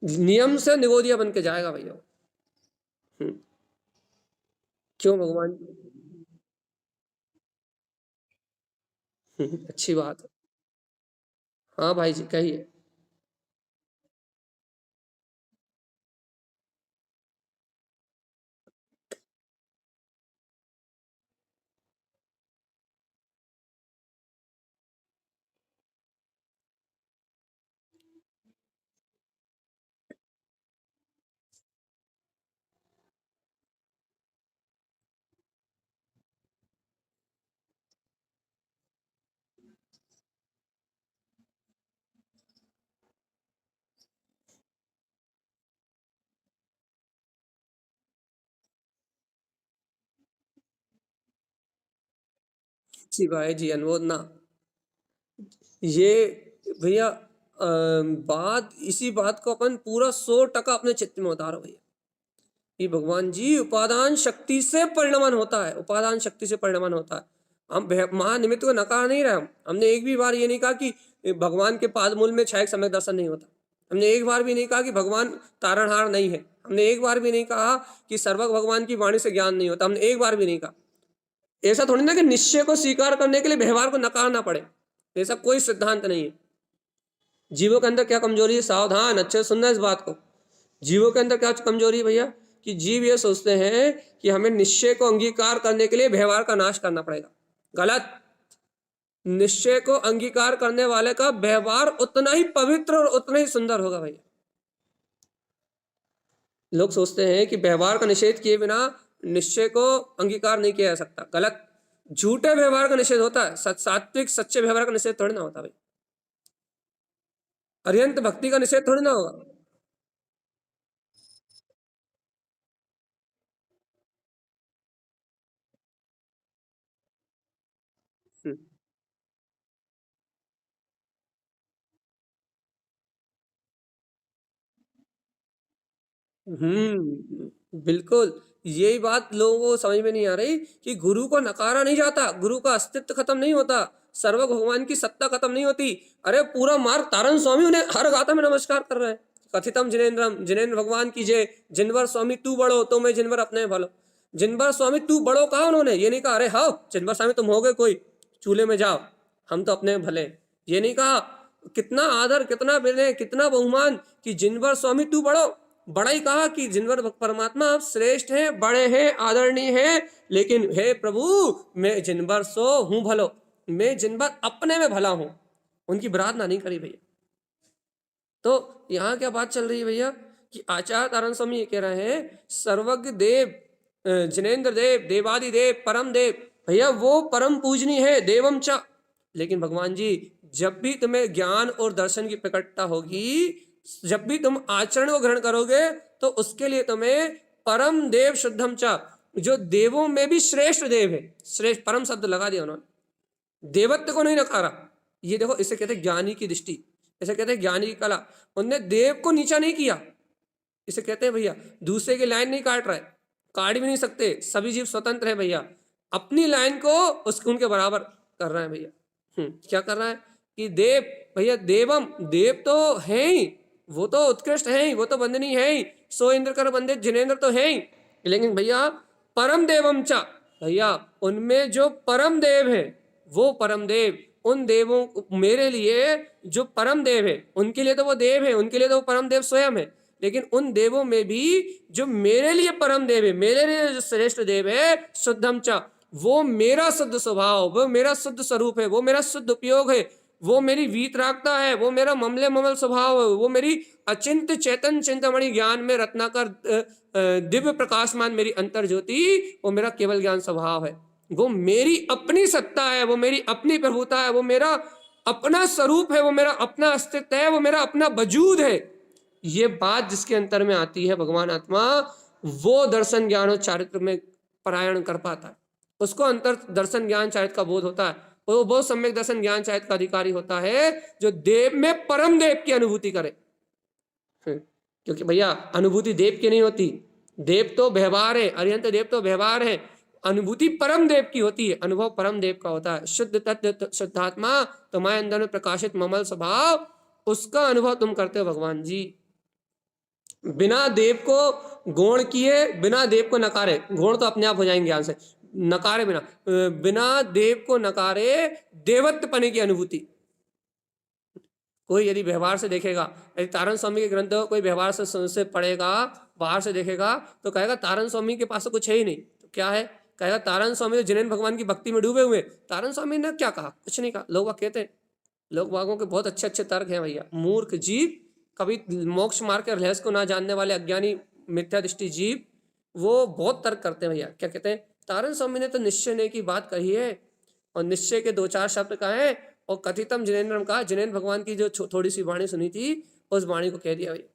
नियम से निगोरिया बन के जाएगा भैया। क्यों भगवान? अच्छी बात है। हाँ भाई जी कहिए। शिवाय जी अनुमोदना। ये भैया बात, इसी बात को अपन पूरा 100% अपने चित्त में उतारो भैया कि भगवान जी उपादान शक्ति से परिणमन होता है, उपादान शक्ति से परिणमन होता है। हम महानिमित्त को नकार नहीं रहे, हमने एक भी बार ये नहीं कहा कि भगवान के पादमूल में क्षयिक समय दर्शन नहीं होता। हमने एक बार भी नहीं कहा कि भगवान तारणहार नहीं है। हमने एक बार भी नहीं कहा कि सर्वज्ञ भगवान की वाणी से ज्ञान नहीं होता। हमने एक बार भी नहीं कहा। ऐसा थोड़ी ना कि निश्चय को स्वीकार करने के लिए व्यवहार को नकारना पड़े, ऐसा कोई सिद्धांत नहीं है। जीवों के अंदर क्या कमजोरी है, सावधान, अच्छे से सुनना इस बात को। जीवों के अंदर क्या कमजोरी है भैया कि जीव ये सोचते हैं कि हमें निश्चय को अंगीकार करने के लिए व्यवहार का नाश करना पड़ेगा। गलत। निश्चय को अंगीकार करने वाले का व्यवहार उतना ही पवित्र और उतना ही सुंदर होगा भैया। लोग सोचते हैं कि व्यवहार का निषेध किए बिना निश्चय को अंगीकार नहीं किया जा सकता। गलत। झूठे व्यवहार का निषेध होता है, सात्विक सच्चे व्यवहार का निषेध थोड़ी ना होता भाई। अरिहंत भक्ति का निषेध थोड़ी ना होगा। बिल्कुल। यही बात लोगों को समझ में नहीं आ रही कि गुरु को नकारा नहीं जाता, गुरु का अस्तित्व खत्म नहीं होता, सर्व भगवान की सत्ता खत्म नहीं होती। अरे पूरा मार्ग तारण स्वामी उन्हें हर गाथा में नमस्कार कर रहे हैं। कथितम जिनेन्द्रम, जिनेन्द्र भगवान की जय। जिनवर स्वामी तू बड़ो तो मैं जिनवर अपने भलो। जिनवर स्वामी तू बड़ो कहा उन्होंने, ये नहीं कहा अरे हाँ जिनवर स्वामी तुम हो गए कोई चूल्हे में जाओ, हम तो अपने भले। ये नहीं कहा। कितना आदर, कितना विनय, कितना बहुमान कि जिनवर स्वामी तू बड़ो। बड़ा ही कहा कि जिनवर परमात्मा आप श्रेष्ठ हैं, बड़े हैं, आदरणीय हैं, लेकिन हे प्रभु मैं जिनवर सो हूं भलो, मैं जिनवर अपने में भला हूं। उनकी बराधना नहीं करी भैया। तो यहाँ क्या बात चल रही है भैया कि आचार्य तारण स्वामी ये कह रहे हैं सर्वज्ञ देव, जिनेन्द्र देव, देवादि देव, परम देव, भैया वो परम पूजनीय है, देवम च। लेकिन भगवान जी जब भी तुम्हें ज्ञान और दर्शन की प्रकटता होगी, जब भी तुम आचरण को ग्रहण करोगे, तो उसके लिए तुम्हें परम देव शुद्धम च, जो देवों में भी श्रेष्ठ देव है, श्रेष्ठ परम शब्द लगा दिया उन्होंने, देवत्व को नहीं नकारा। ये देखो इसे कहते हैं ज्ञानी की दृष्टि, इसे कहते हैं ज्ञानी की कला। उनने देव को नीचा नहीं किया। इसे कहते हैं भैया दूसरे की लाइन नहीं काट रहा है, काट भी नहीं सकते, सभी जीव स्वतंत्र है भैया। अपनी लाइन को उसको उनके बराबर कर रहा है भैया। क्या कर रहा है कि देव, भैया देवम, देव तो है ही, वो तो उत्कृष्ट है ही, वो तो वंदनीय है ही, सो इंद्र कर वंदित जिनेन्द्र तो है ही, लेकिन भैया परम देवम चा, भैया उनमें जो परम देव है वो परम देव, उन देवों मेरे लिए जो परम देव है उनके लिए तो वो देव है, उनके लिए तो वो परम देव स्वयं है, लेकिन उन देवों में भी जो मेरे लिए परम देव है, मेरे लिए जो श्रेष्ठ देव है शुद्धम चा, वो मेरा शुद्ध स्वभाव, वो मेरा शुद्ध स्वरूप है, वो मेरा शुद्ध उपयोग है, वो मेरी वीतरागता है, वो मेरा ममले ममल स्वभाव है, वो मेरी अचिंत चेतन चिंतामणि ज्ञान में रत्नाकर दिव्य प्रकाशमान मेरी अंतर ज्योति, वो मेरा केवल ज्ञान स्वभाव है, वो मेरी अपनी सत्ता है, वो मेरी अपनी प्रभुता है, वो मेरा अपना स्वरूप है, वो मेरा अपना अस्तित्व है, वो मेरा अपना वजूद है। ये बात जिसके अंतर में आती है भगवान आत्मा, वो दर्शन ज्ञान और चारित्र में परायण कर पाता है, उसको अंतर दर्शन ज्ञान चारित्र का बोध होता है, वो बहुत सम्यक दर्शन ज्ञान चारित्र का अधिकारी होता है जो देव में परम देव की अनुभूति करे। क्योंकि भैया अनुभूति देव की नहीं होती, देव तो व्यवहार है, अरिहंत देव तो व्यवहार है, अनुभूति परम देव की होती है, अनुभव परम देव का होता है। शुद्ध तत्व शुद्धात्मा तुम्हारे अंदर में प्रकाशित ममल स्वभाव, उसका अनुभव तुम करते हो भगवान जी। बिना देव को गौण किए, बिना देव को नकारे, गौण तो अपने आप हो जाएंगे ज्ञान से, नकारे बिना, बिना देव को नकारे देवत्व पने की अनुभूति। कोई यदि व्यवहार से देखेगा, यदि तारण स्वामी के ग्रंथ कोई व्यवहार से पढ़ेगा, बाहर से देखेगा, तो कहेगा तारण स्वामी के पास तो कुछ है ही नहीं, तो क्या है, कहेगा तारण स्वामी तो जिनेन्द्र भगवान की भक्ति में डूबे हुए। तारण स्वामी ने क्या कहा, कुछ नहीं कहा। लोग कहते हैं, लोग बागों के बहुत अच्छे अच्छे तर्क हैं भैया। मूर्ख जीव, कभी मोक्ष मार्ग के रहस्य को ना जानने वाले अज्ञानी मिथ्या दृष्टि जीव, वो बहुत तर्क करते हैं भैया। क्या कहते हैं, तारण स्वामी ने तो निश्चय ने की बात कही है, और निश्चय के दो चार शब्द कहे, और कथितम जिनेन्द्रम कहा, जिनेन्द्र भगवान की जो थोड़ी सी वाणी सुनी थी उस वाणी को कह दिया भैया।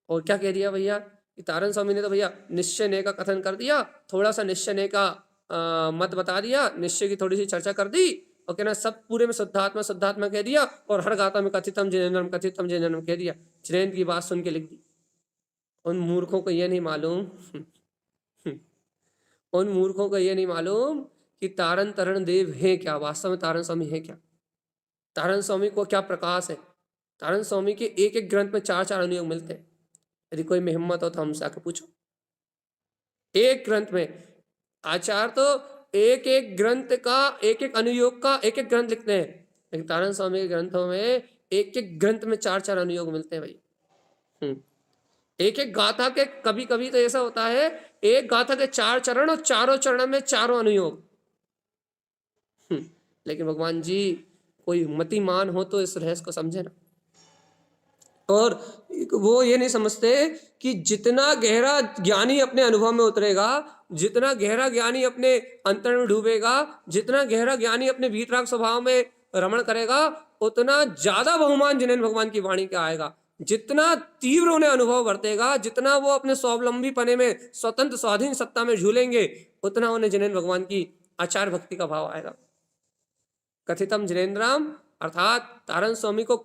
और क्या कह दिया भैया कि तारण स्वामी ने तो भैया निश्चय ने का कथन कर दिया, थोड़ा सा निश्चय ने का मत बता दिया, निश्चय की थोड़ी सी चर्चा कर दी, और कहना सब पूरे में शुद्धात्मा शुद्धात्मा कह दिया, और हर गाथा में कथितम जिनेन्द्रम कह दिया। जिनेन्द्र की बात सुन के लिख दी। उन मूर्खों को यह नहीं मालूम उन मूर्खों को यह नहीं मालूम कि तारण तरण देव है क्या, वास्तव में तारण स्वामी है क्या। तारण स्वामी को क्या प्रकाश है। तारण स्वामी के एक एक ग्रंथ में 4-4 अनुयोग मिलते हैं। यदि कोई में हिम्मत हो तो हमसे आके पूछो। एक ग्रंथ में आचार्य तो एक एक ग्रंथ का एक एक अनुयोग का एक एक ग्रंथ लिखते हैं, लेकिन तारण स्वामी के ग्रंथों में एक एक ग्रंथ में 4-4 अनुयोग मिलते हैं भाई। एक एक गाथा के, कभी कभी तो ऐसा होता है एक गाथा के 4 चरण और चारों चरण में 4 अनुयोग। लेकिन भगवान जी कोई मतिमान हो तो इस रहस्य को समझे ना। और वो ये नहीं समझते कि जितना गहरा ज्ञानी अपने अनुभव में उतरेगा, जितना गहरा ज्ञानी अपने अंतर में डूबेगा, जितना गहरा ज्ञानी अपने वीतराग स्वभाव में रमण करेगा, उतना ज्यादा बहुमान जिनेन्द्र भगवान की वाणी का आएगा। जितना तीव्र उन्हें अनुभव बरतेगा, जितना वो अपने स्वावलंबी पने में स्वतंत्र स्वाधीन सत्ता में झूलेंगे, उतना उन्हें जिनेन्द्र भगवान की आचार भक्ति का भाव आएगा। कथितम जिनेन्द्रम अर्थात तारण स्वामी को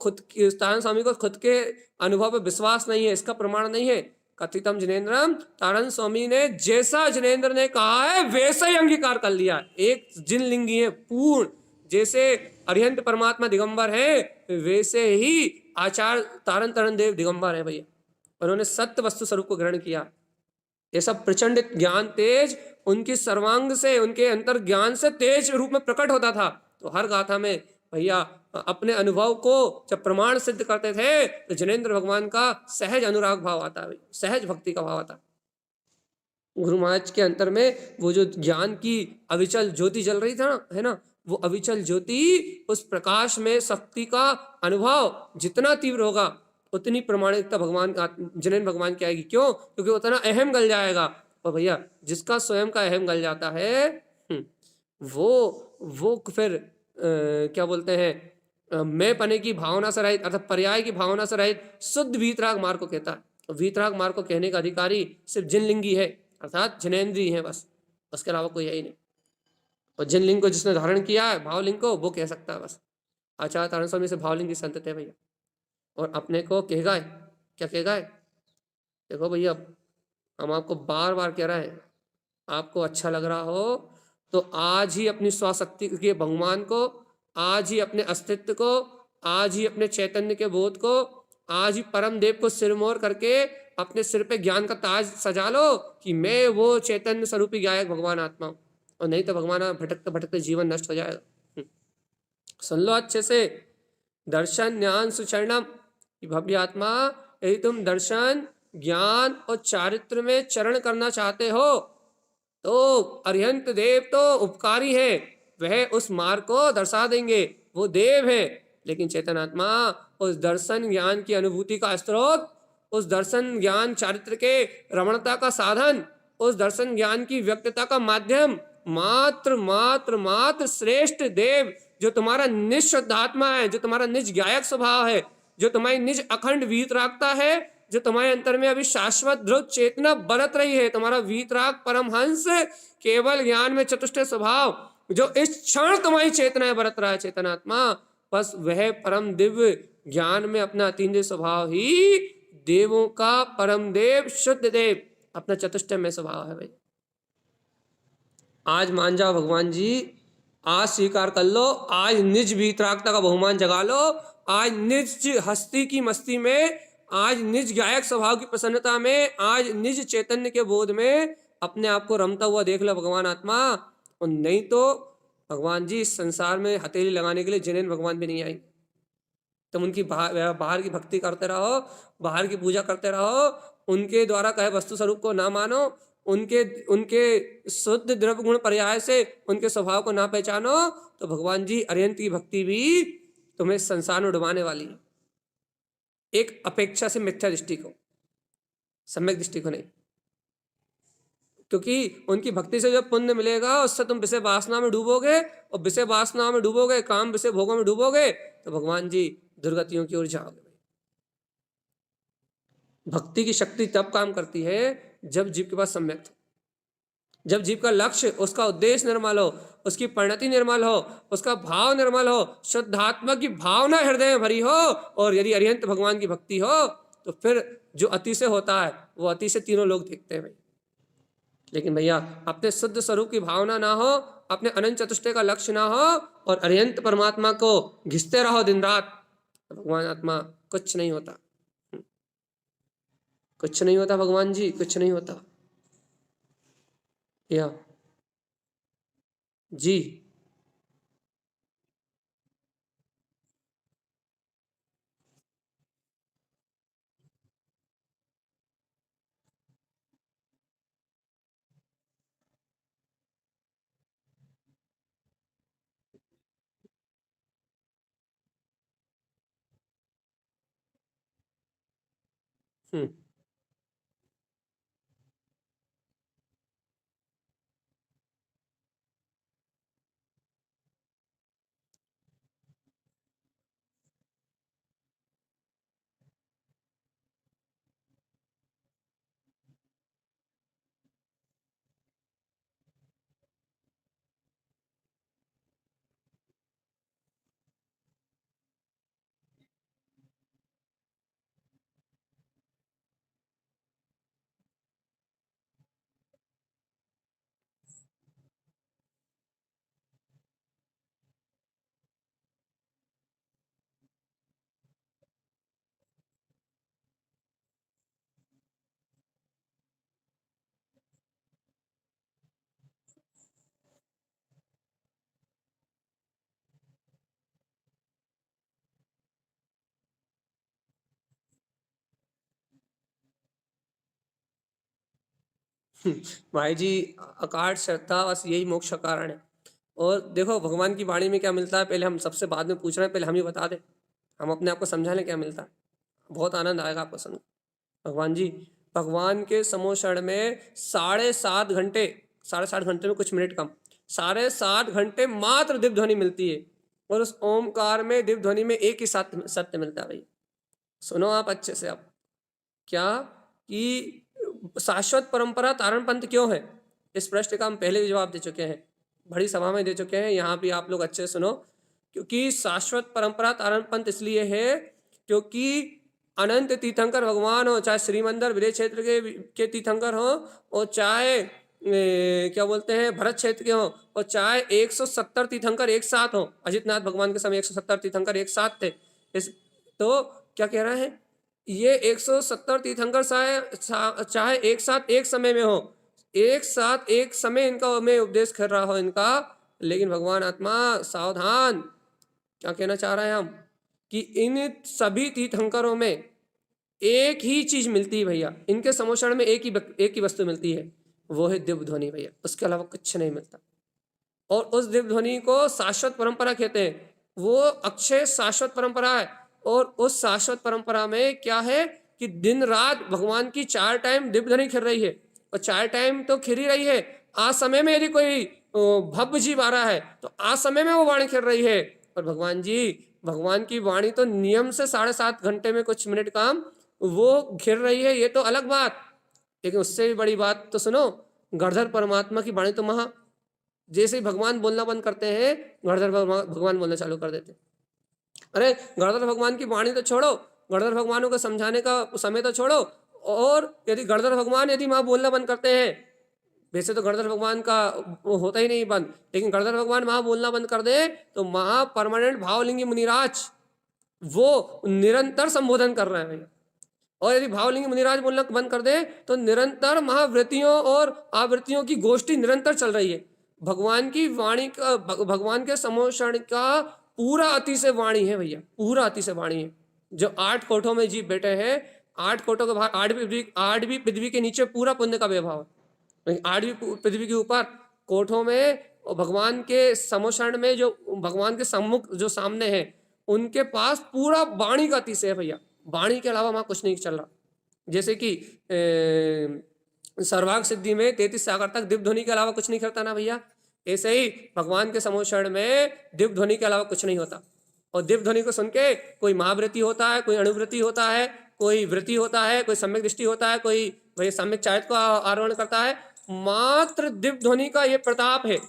खुद के अनुभव पर विश्वास नहीं है, इसका प्रमाण नहीं है। कथितम जिनेन्द्रम, तारण स्वामी ने जैसा जिनेन्द्र ने कहा है वैसा ही अंगीकार कर लिया। एक जिन लिंगी है पूर्ण, जैसे अरिहंत परमात्मा दिगंबर है वैसे ही आचार्य तारण तरण देव दिगंबर है भैया। उन्होंने सत्य वस्तु स्वरूप को ग्रहण किया। ये सब प्रचंड ज्ञान तेज उनकी सर्वांग से, उनके अंतर ज्ञान से तेज रूप में प्रकट होता था। तो हर गाथा में भैया अपने अनुभव को जब प्रमाण सिद्ध करते थे तो जिनेन्द्र भगवान का सहज अनुराग भाव आता है, सहज भक्ति का भाव आता। गुरु महाराज के अंतर में वो जो ज्ञान की अविचल ज्योति जल रही था ना, है ना, वो अविचल ज्योति, उस प्रकाश में शक्ति का अनुभव जितना तीव्र होगा उतनी प्रमाणिकता भगवान जिनेन्द्र भगवान की आएगी। क्यों? क्योंकि उतना अहम गल जाएगा। और भैया जिसका स्वयं का अहम गल जाता है वो फिर क्या बोलते हैं, मैं पने की भावना से रहित अर्थात पर्याय की भावना से रहित शुद्ध वीतराग मार्ग को कहता है। वीतराग मार्ग को कहने का अधिकारी सिर्फ जिनलिंगी है, अर्थात जिनेन्द्रीय है, बस, उसके अलावा कोई है ही नहीं। और जिनलिंग को जिसने धारण किया है, भावलिंग को, वो कह सकता है बस। आचार्य तारण स्वामी से भावलिंग की संतत है भैया। और अपने को कहेगा क्या कहेगा, देखो भैया हम आपको बार बार कह रहे हैं, आपको अच्छा लग रहा हो तो आज ही अपनी स्वशक्ति के भगवान को, आज ही अपने अस्तित्व को, आज ही अपने चैतन्य के बोध को, आज ही परम देव को सिरमोर करके अपने सिर पे ज्ञान का ताज सजा लो कि मैं वो चैतन्य स्वरूपी गायक भगवान आत्मा हूं। और नहीं तो भगवान भटकते भटकते जीवन नष्ट हो जाएगा। सुन लो अच्छे से, दर्शन ज्ञान सुचरणम, भव्य आत्मा, यदि तुम दर्शन ज्ञान और चारित्र में चरण करना चाहते हो तो अरिहंत देव तो उपकारी है, वह उस मार्ग को दर्शा देंगे, वो देव है। लेकिन चेतन आत्मा उस दर्शन ज्ञान की अनुभूति का स्रोत, उस दर्शन ज्ञान चारित्र के रमणता का साधन, उस दर्शन ज्ञान की व्यक्तता का माध्यम मात्र मात्र मात्र श्रेष्ठ देव, जो तुम्हारा निज शुद्धात्मा है, जो तुम्हारा निज गायक स्वभाव है, जो तुम्हारी निज अखंड वीतरागता है, जो तुम्हारे अंतर में अभी शाश्वत ध्रुव चेतना बरत रही है, तुम्हारा वीतराग परमहंस केवल ज्ञान में चतुष्ट स्वभाव, जो इस क्षण तुम्हारी चेतना बरत रहा है चेतनात्मा, बस वह परम दिव्य ज्ञान में अपना अतीन्द्रिय स्वभाव ही देवों का परम देव शुद्ध देव अपना चतुष्ट में स्वभाव है। भाई आज मान जाओ भगवान जी, आज स्वीकार कर लो, आज निज वीतरागता का बहुमान जगा लो, आज निज हस्ती की मस्ती में, आज निज गायक स्वभाव की प्रसन्नता में, आज निज चैतन्य के बोध में अपने आप को रमता हुआ देख लो भगवान आत्मा। और नहीं तो भगवान जी इस संसार में हथेली लगाने के लिए जिनेन्द्र भगवान भी नहीं आएंगे। तुम उनकी बाहर की भक्ति करते रहो, बाहर की पूजा करते रहो, उनके द्वारा कहे वस्तु स्वरूप को ना मानो, उनके शुद्ध द्रव्य गुण पर्याय से उनके स्वभाव को ना पहचानो, तो भगवान जी अरिहंत की भक्ति भी तुम्हें संसार में डुबाने वाली है। एक अपेक्षा से मिथ्या दृष्टि को, सम्यक दृष्टि को नहीं। क्योंकि उनकी भक्ति से जो पुण्य मिलेगा उससे तुम विषय वासना में डूबोगे, और विषय वासना में डूबोगे, काम विषय भोगों में डूबोगे, तो भगवान जी दुर्गतियों की ओर जाओगे। भक्ति की शक्ति तब काम करती है जब जीव के पास सम्यक हो। जब जीव का लक्ष्य, उसका उद्देश्य निर्मल हो, उसकी परिणति निर्मल हो, उसका भाव निर्मल हो, शुद्धात्मा की भावना हृदय में भरी हो, और यदि अरिहंत भगवान की भक्ति हो, तो फिर जो अति से होता है वो अति से तीनों लोग देखते हैं भाई। लेकिन भैया अपने शुद्ध स्वरूप की भावना ना हो, अपने अनंत चतुष्टय का लक्ष्य ना हो, और अरिहंत परमात्मा को घिसते रहो दिन रात, तो भगवान आत्मा कुछ नहीं होता, कुछ नहीं होता भगवान जी, कुछ नहीं होता। या जी। हम्म। भाई जी, अकाट श्रद्धा बस यही मोक्ष का कारण है। और देखो भगवान की वाणी में क्या मिलता है, पहले हम सबसे बाद में पूछ रहे हैं, पहले हम ही बता दें, हम अपने आप को समझा लें क्या मिलता है। बहुत आनंद आएगा आपको सुन। भगवान जी, भगवान के समोषण में 7.5 घंटे, 7.5 घंटे में कुछ मिनट कम, 7.5 घंटे मात्र दिव्य ध्वनि मिलती है। और उस ओमकार में, दिव्य ध्वनि में एक ही सत्य मिलता है भाई। सुनो आप अच्छे से। आप क्या कि शाश्वत परंपरा तारण पंथ क्यों है, इस प्रश्न का हम पहले भी जवाब दे चुके हैं, बड़ी सभा में दे चुके हैं, यहाँ भी आप लोग अच्छे सुनो। क्योंकि शाश्वत परंपरा तारण पंथ इसलिए है क्योंकि अनंत तीर्थंकर भगवान हो, चाहे श्रीमंदिर विजय क्षेत्र के तीर्थंकर हो, और चाहे क्या बोलते हैं भरत क्षेत्र के हो, और चाहे 170 तीर्थंकर एक साथ हो। अजितनाथ भगवान के समय 170 तीर्थंकर एक साथ थे। इस तो क्या कह रहे हैं, ये 170 तीर्थंकर चाहे एक साथ एक समय में हो, एक साथ एक समय इनका में उपदेश कर रहा हो इनका, लेकिन भगवान आत्मा सावधान। क्या कहना चाह रहे हैं हम, कि इन सभी तीर्थंकरों में एक ही चीज मिलती है भैया, इनके समोषण में एक ही वस्तु मिलती है, वो है दिव्य ध्वनि भैया, उसके अलावा कुछ नहीं मिलता। और उस दिव्य ध्वनि को शाश्वत परंपरा कहते हैं, वो अक्षय शाश्वत परंपरा है। और उस शाश्वत परंपरा में क्या है कि दिन रात भगवान की 4 टाइम दिव्य ध्वनि खिल रही है, और 4 टाइम तो खिल ही रही है। आज समय में यदि कोई भव्य जीव आ रहा है तो आज समय में वो वाणी खिल रही है। और भगवान जी, भगवान की वाणी तो नियम से 7.5 घंटे में कुछ मिनट काम वो घिर रही है, ये तो अलग बात। लेकिन उससे भी बड़ी बात तो सुनो, गणधर परमात्मा की वाणी तो महा, जैसे ही भगवान बोलना बंद करते हैं, गणधर भगवान बोलना चालू कर देते हैं। अरे गणधर भगवान की वाणी तो छोड़ो, गणधर भगवानों को समझाने का समय तो छोड़ो, और यदि गणधर भगवान यदि वहां बोलना बंद करते हैं, वैसे तो गणधर भगवान का वो होता ही नहीं बंद, लेकिन गणधर भगवान वहां बोलना बंद कर दे तो महा परमानेंट भावलिंगी मुनिराज वो निरंतर संबोधन कर रहे हैं भैया। और यदि भावलिंगी मुनिराज बोलना बंद कर दे तो निरंतर महावृत्तियों और आवृत्तियों की गोष्ठी निरंतर चल रही है। भगवान की वाणी का, भगवान के समोषण का पूरा अति से वाणी है भैया, पूरा अति से वाणी है। जो 8 कोठों में जीव बैठे हैं, 8 कोठों के बाहर 8वीं पृथ्वी के नीचे पूरा पुण्य का वैभव है, 8वीं पृथ्वी के ऊपर कोठों में, और भगवान के समोषण में जो भगवान के सम्मुख जो सामने है, उनके पास पूरा वाणी का अतिशय है भैया। वाणी के अलावा वहां कुछ नहीं चल रहा। जैसे कि सर्वांग सिद्धि में 33 सागर तक दिव्य ध्वनि के अलावा कुछ नहीं करता ना भैया, ऐसे ही भगवान के समोषण में दिव्य ध्वनि के अलावा कुछ नहीं होता। और दिव्य ध्वनि को सुन के कोई महावृत्ति होता है, कोई अणुवृत्ति होता है, कोई वृत्ति होता है, कोई सम्यक दृष्टि होता है, कोई वही सम्यक चारित को आरोहण करता है, मात्र दिव्य ध्वनि का ये प्रताप है,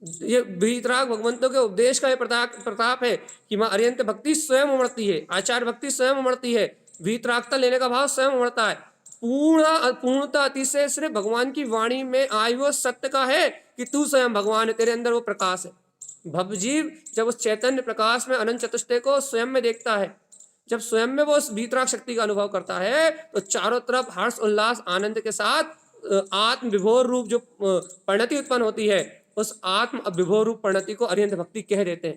ये वीतराग भगवंतों के उपदेश का ये प्रताप है कि माँ अरिहंत भक्ति स्वयं उमड़ती है, आचार्य भक्ति स्वयं उमड़ती है, वीतरागता लेने का भाव स्वयं उमड़ता है। पूर्णता अतिशय सिर्फ भगवान की वाणी में आई वो सत्य का है कि तू स्वयं भगवान है, तेरे अंदर वो प्रकाश है। भवजीव जब उस चैतन्य प्रकाश में अनंत चतुष्टय को स्वयं में देखता है, जब स्वयं में वो उस वीतराग शक्ति का अनुभव करता है, तो चारों तरफ हर्ष उल्लास आनंद के साथ आत्म विभोर रूप जो परिणति उत्पन्न होती है, उस आत्म विभोर रूप परिणति को अरिहंत भक्ति कह देते हैं।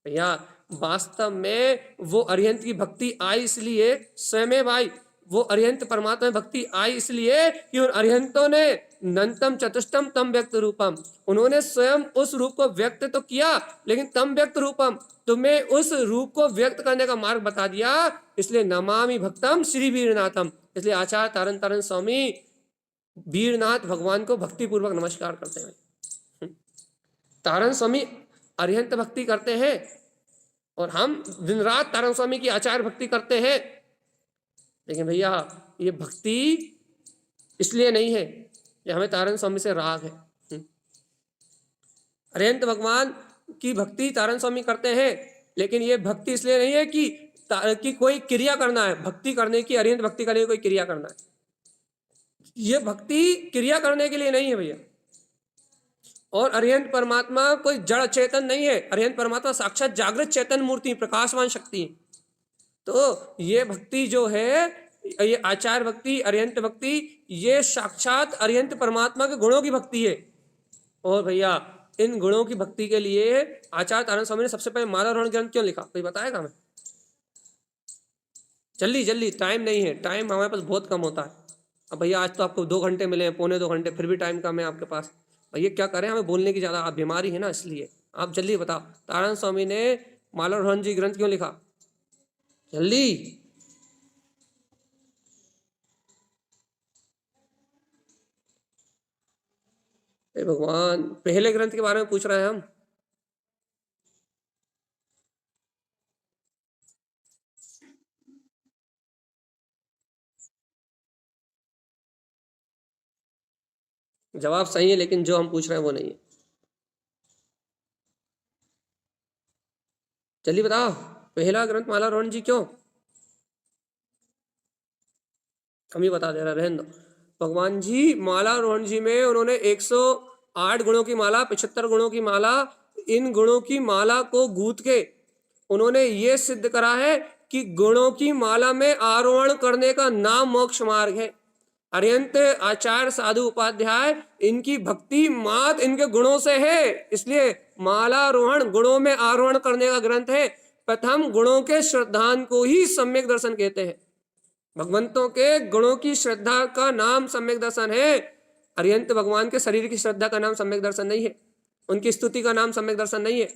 भैया वास्तव में वो अरिहंत की भक्ति आई इसलिए, स्वयं भाई वो अरिहंत परमात्मा में भक्ति आई इसलिए कि उन अरिहंतों ने नंतम चतुष्टम तम व्यक्त रूपम, उन्होंने स्वयं उस रूप को व्यक्त तो किया, लेकिन तम व्यक्त रूपम, तुम्हें उस रूप को व्यक्त करने का मार्ग बता दिया। इसलिए नमामि भक्तम श्री वीरनाथम, इसलिए आचार्य तारण तारण स्वामी वीरनाथ भगवान को भक्ति पूर्वक नमस्कार करते हैं। तारण स्वामी अरिहंत भक्ति करते हैं और हम दिन रात तारण स्वामी की आचार्य भक्ति करते हैं, लेकिन भैया ये भक्ति इसलिए नहीं है कि हमें तारण स्वामी से राग है। अरिहंत भगवान की भक्ति तारण स्वामी करते हैं, लेकिन ये भक्ति इसलिए नहीं है कि कोई क्रिया करना है, भक्ति करने की, अरिहंत भक्ति करने की कोई क्रिया करना है, ये भक्ति क्रिया करने के लिए नहीं है भैया। और अरिहंत परमात्मा कोई जड़ चेतन नहीं है, अरिहंत परमात्मा साक्षात जागृत चेतन मूर्ति, प्रकाशवान शक्ति। तो ये भक्ति जो है, ये आचार्य भक्ति, अरिहंत भक्ति, ये साक्षात अरिहंत परमात्मा के गुणों की भक्ति है। और भैया इन गुणों की भक्ति के लिए आचार्य तारण स्वामी ने सबसे पहले मालारोहण ग्रंथ क्यों लिखा, कोई बताएगा हमें? जल्दी जल्दी, टाइम नहीं है, टाइम हमारे पास बहुत कम होता है। अब भैया आज तो आपको 2 घंटे मिले हैं, पौने 2 घंटे, फिर भी टाइम कम है आपके पास। भैया क्या करें, हमें बोलने की ज़्यादा बीमारी है ना, इसलिए आप जल्दी बताओ, तारण स्वामी ने मालारोहण जी ग्रंथ क्यों लिखा? जल्दी। भगवान, पहले ग्रंथ के बारे में पूछ रहे हैं हम। जवाब सही है, लेकिन जो हम पूछ रहे हैं वो नहीं है। जल्दी बताओ, पहला ग्रंथ मालारोहण जी क्यों? कम ही बता दे रहा, रहने दो। भगवान जी मालारोहण जी में उन्होंने 108 गुणों की माला, 75 गुणों की माला, इन गुणों की माला को गूंथ के उन्होंने ये सिद्ध करा है कि गुणों की माला में आरोहण करने का नाम मोक्ष मार्ग है। अरिहंत आचार्य साधु उपाध्याय, इनकी भक्ति मात इनके गुणों से है, इसलिए मालारोहण गुणों में आरोहण करने का ग्रंथ है। प्रथम गुणों के श्रद्धान को ही सम्यक दर्शन कहते हैं। भगवंतों के गुणों की श्रद्धा का नाम सम्यक दर्शन है। अरिहंत भगवान के शरीर की श्रद्धा का नाम सम्यक दर्शन नहीं है, उनकी स्तुति का नाम सम्यक दर्शन नहीं है।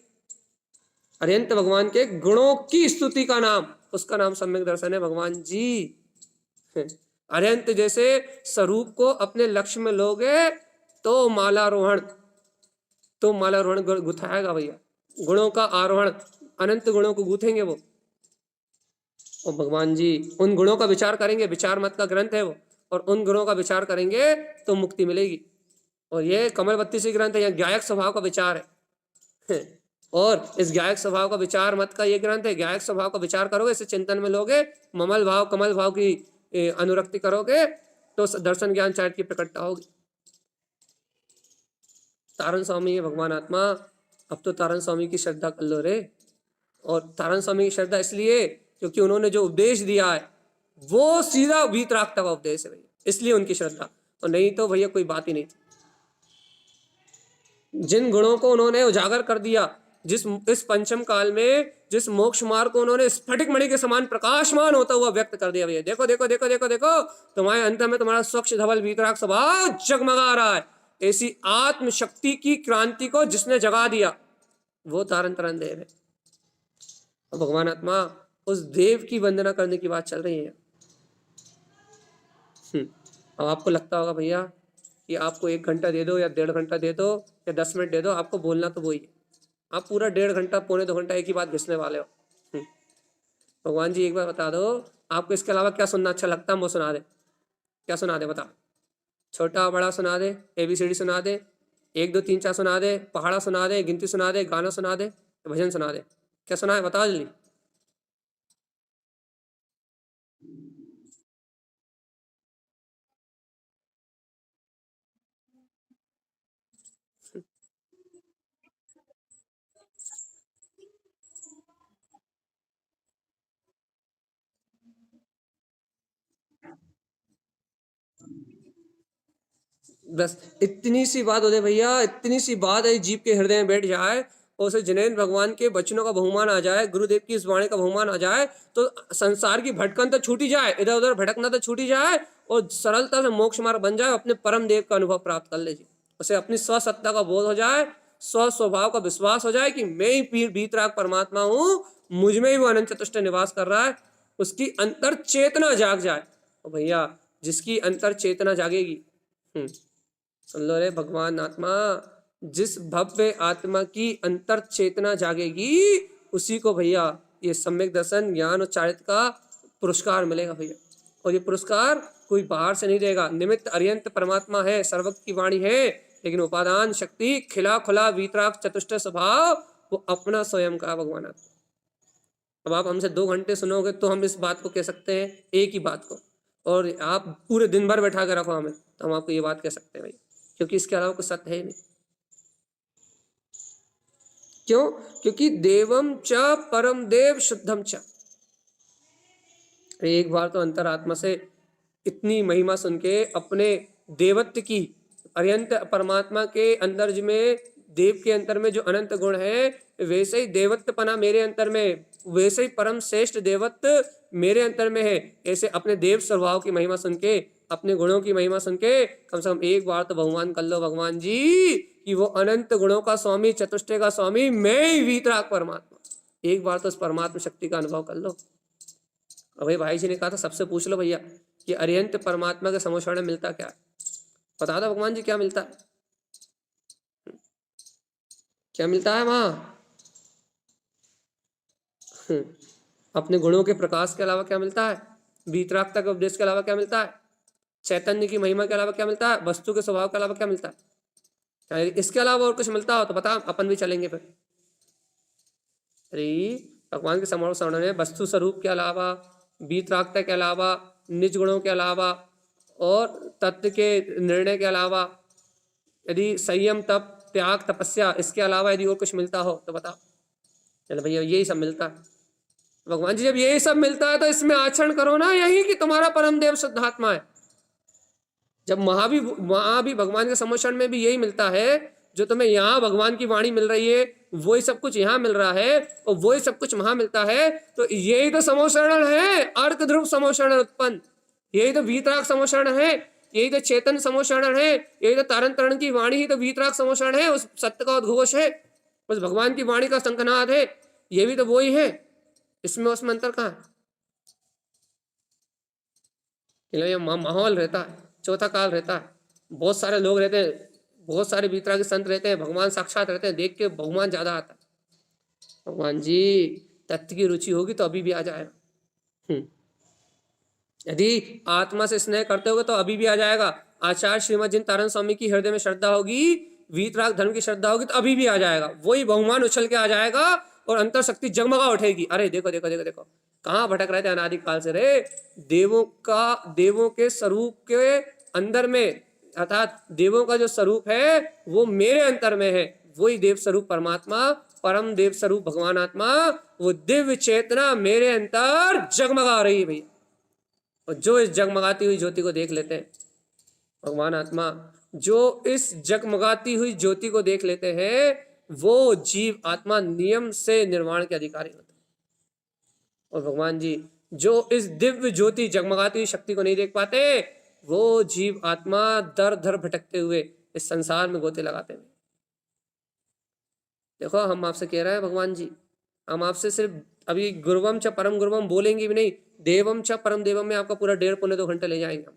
अरिहंत भगवान के गुणों की स्तुति का नाम, उसका नाम सम्यक दर्शन है भगवान जी। अरिहंत जैसे स्वरूप को अपने लक्ष्य में लोगे तो मालारोहण गुथाएगा भैया, गुणों का आरोहण, अनंत गुणों को गूथेंगे वो। और भगवान जी उन गुणों का विचार करेंगे, विचार मत का ग्रंथ है वो, और उन गुणों का विचार करेंगे तो मुक्ति मिलेगी। और ये कमल 32 ग्रंथ है, यहाँ गायक स्वभाव का विचार है। और इस गायक स्वभाव का विचार मत का ये ग्रंथ है, गायक स्वभाव का विचार करोगे, इसे चिंतन में लोगे, ममल भाव कमल भाव की अनुरक्ति करोगे तो दर्शन ज्ञान चारित्र की प्रकटता होगी। तारण स्वामी है भगवान आत्मा, अब तो तारण स्वामी की श्रद्धा कर लो रे। और तारण स्वामी की श्रद्धा इसलिए क्योंकि उन्होंने जो उपदेश दिया है वो सीधा वीतरागता का उपदेश है भैया, इसलिए उनकी श्रद्धा, और नहीं तो भैया कोई बात ही नहीं थी। जिन गुणों को उन्होंने उजागर कर दिया, इस पंचम काल में जिस मोक्ष मार्ग को उन्होंने स्फटिक मणि के समान प्रकाशमान होता हुआ व्यक्त कर दिया भैया, देखो देखो देखो देखो देखो, तुम्हारे अंत में तुम्हारा स्वच्छ धवल वीतराग स्वभाव जगमगा रहा है। ऐसी आत्म शक्ति की क्रांति को जिसने जगा दिया वो तारण तारण देव है। और भगवान आत्मा उस देव की वंदना करने की बात चल रही है। अब आपको लगता होगा भैया कि आपको 1 घंटा दे दो या 1.5 घंटा दे दो या 10 मिनट दे दो, आपको बोलना तो वही है, आप पूरा 1.5 घंटा पौने 2 घंटा एक ही बात घिसने वाले हो। भगवान जी एक बार बता दो, आपको इसके अलावा क्या सुनना अच्छा लगता है, वो सुना दे, क्या सुना दे बता। छोटा बड़ा सुना दे, ABCD सुना दे, 1 2 3 4 सुना दे, पहाड़ा सुना दे, गिनती सुना दे, गाना सुना दे, भजन सुना दे। क्या सुना है बताओ जल्दी। बस इतनी सी बात होते भैया, इतनी सी बात है जीव के हृदय में बैठ जाए और उसे जिनेंद्र भगवान के वचनों का बहुमान आ जाए, गुरुदेव की इस वाणी का बहुमान आ जाए, तो संसार की भटकन तो छूटी जाए, इधर उधर भटकना तो छूटी जाए और सरलता से मोक्ष मार्ग बन जाए, अपने परम देव का अनुभव प्राप्त कर लीजिए। उसे अपनी स्वसत्ता का बोध हो जाए, स्व स्वभाव का विश्वास हो जाए कि मैं ही पीर बीतराग परमात्मा हूँ, मुझ में ही वो अनंत चतुष्ट निवास कर रहा है। उसकी अंतर चेतना जाग जाए। और भैया जिसकी अंतर चेतना जागेगी, सुन लो रे भगवान आत्मा, जिस भव्य आत्मा की अंतर चेतना जागेगी उसी को भैया ये सम्यक दर्शन ज्ञान और चारित्र का पुरस्कार मिलेगा भैया। और ये पुरस्कार कोई बाहर से नहीं देगा। निमित्त अर्यंत परमात्मा है, सर्वज्ञ की वाणी है, लेकिन उपादान शक्ति खिला खुला वीतराग चतुष्ट स्वभाव वो अपना स्वयं का भगवान आत्मा। अब आप हमसे 2 घंटे सुनोगे तो हम इस बात को कह सकते हैं, एक ही बात को, और आप पूरे दिन भर बैठा के रखो हमें तो हम आपको ये बात कह सकते हैं भाई, क्योंकि इसके अलावा कुछ सत्य है नहीं। क्यों? क्योंकि देवम च परम देव शुद्धम च। एक बार तो अंतरात्मा से इतनी महिमा सुन के अपने देवत्व की, अत्यंत परमात्मा के अंदर में, देव के अंतर में जो अनंत गुण है, वैसे ही देवत्वपना मेरे अंतर में, वैसे ही परम श्रेष्ठ देवत्व मेरे अंतर में है। ऐसे अपने देव स्वभाव की महिमा सुन के, अपने गुणों की महिमा सुन के कम से कम एक बार तो बहुमान कर लो भगवान जी कि वो अनंत गुणों का स्वामी, चतुष्टय का स्वामी मैं ही वीतराग परमात्मा। एक बार तो उस परमात्मा शक्ति का अनुभव कर लो। अभय भाई जी ने कहा था सबसे पूछ लो भैया कि अरिहंत परमात्मा के समोषण में मिलता क्या है, बता दो भगवान जी क्या मिलता है, क्या मिलता है वहां। अपने गुणों के प्रकाश के अलावा क्या मिलता है, वीतरागता के उपदेश के अलावा क्या मिलता है, चैतन्य की महिमा के अलावा क्या मिलता है, वस्तु के स्वभाव के अलावा क्या मिलता है। इसके अलावा और कुछ मिलता हो तो बता, अपन भी चलेंगे फिर। अरे भगवान के समोषण में वस्तु स्वरूप के अलावा, वीतरागता के अलावा, निज गुणों के अलावा और तत्व के निर्णय के अलावा, यदि संयम तप त्याग तपस्या इसके अलावा यदि और कुछ मिलता हो तो बताओ। चलो भैया यही सब मिलता है। भगवान जी जब यही सब मिलता है तो इसमें आचरण करो ना, यही कि तुम्हारा परम देव शुद्धात्मा है। जब वहां भी भगवान के समोषण में भी यही मिलता है, जो तुम्हें यहाँ भगवान की वाणी मिल रही है वही सब कुछ यहाँ मिल रहा है और वही सब कुछ वहां मिलता है, तो यही तो समोषण है, अर्क ध्रुव समोषण उत्पन्न, यही तो वीतराग समोषण है, यही तो चेतन समोषण है, यही तो तारण तरण की वाणी ही तो वीतराग समोषण है, उस सत्य का उद्घोष है, उस भगवान की वाणी का शंखनाद है, ये भी तो वही है। इसमें उसमें अंतर कहाँ है? माहौल रहता है, चौथा काल रहता है, बहुत सारे लोग रहते हैं, बहुत सारे वीतरागी संत रहते हैं, भगवान साक्षात रहते हैं, देख के भगवान ज्यादा आता है। भगवान जी तत्व की रुचि होगी तो अभी भी आ जाएगा। यदि आत्मा से स्नेह करते होगे तो अभी भी आ जाएगा। आचार्य श्रीमद जिन तारण स्वामी की हृदय में श्रद्धा होगी, वीतराग धर्म की श्रद्धा होगी तो अभी भी आ जाएगा, वही बहुमान उछल के आ जाएगा और अंतर शक्ति जगमगा उठेगी। अरे देखो देखो देखो देखो कहाँ भटक रहे थे अनादिकाल से रे। देवों के स्वरूप के अंदर में, अर्थात देवों का जो स्वरूप है वो मेरे अंतर में है, वही देव स्वरूप परमात्मा, परम देव स्वरूप भगवान आत्मा, वो दिव्य चेतना मेरे अंतर जगमगा रही है भैया। और जो इस जगमगाती हुई ज्योति को देख लेते हैं, भगवान आत्मा जो इस जगमगाती हुई ज्योति को देख लेते हैं, वो जीव आत्मा नियम से निर्वाण के अधिकारी होते हैं। और भगवान जी जो इस दिव्य ज्योति जगमगाती हुई शक्ति को नहीं देख पाते, वो जीव आत्मा दर दर भटकते हुए इस संसार में गोते लगाते हैं। देखो हम आपसे कह रहे हैं भगवान जी, हम आपसे सिर्फ अभी गुरुवम च परम गुरुवम बोलेंगे भी नहीं, देवम च परम देवम में आपका पूरा 1.5 पौने 2 घंटे ले जाएंगे हम।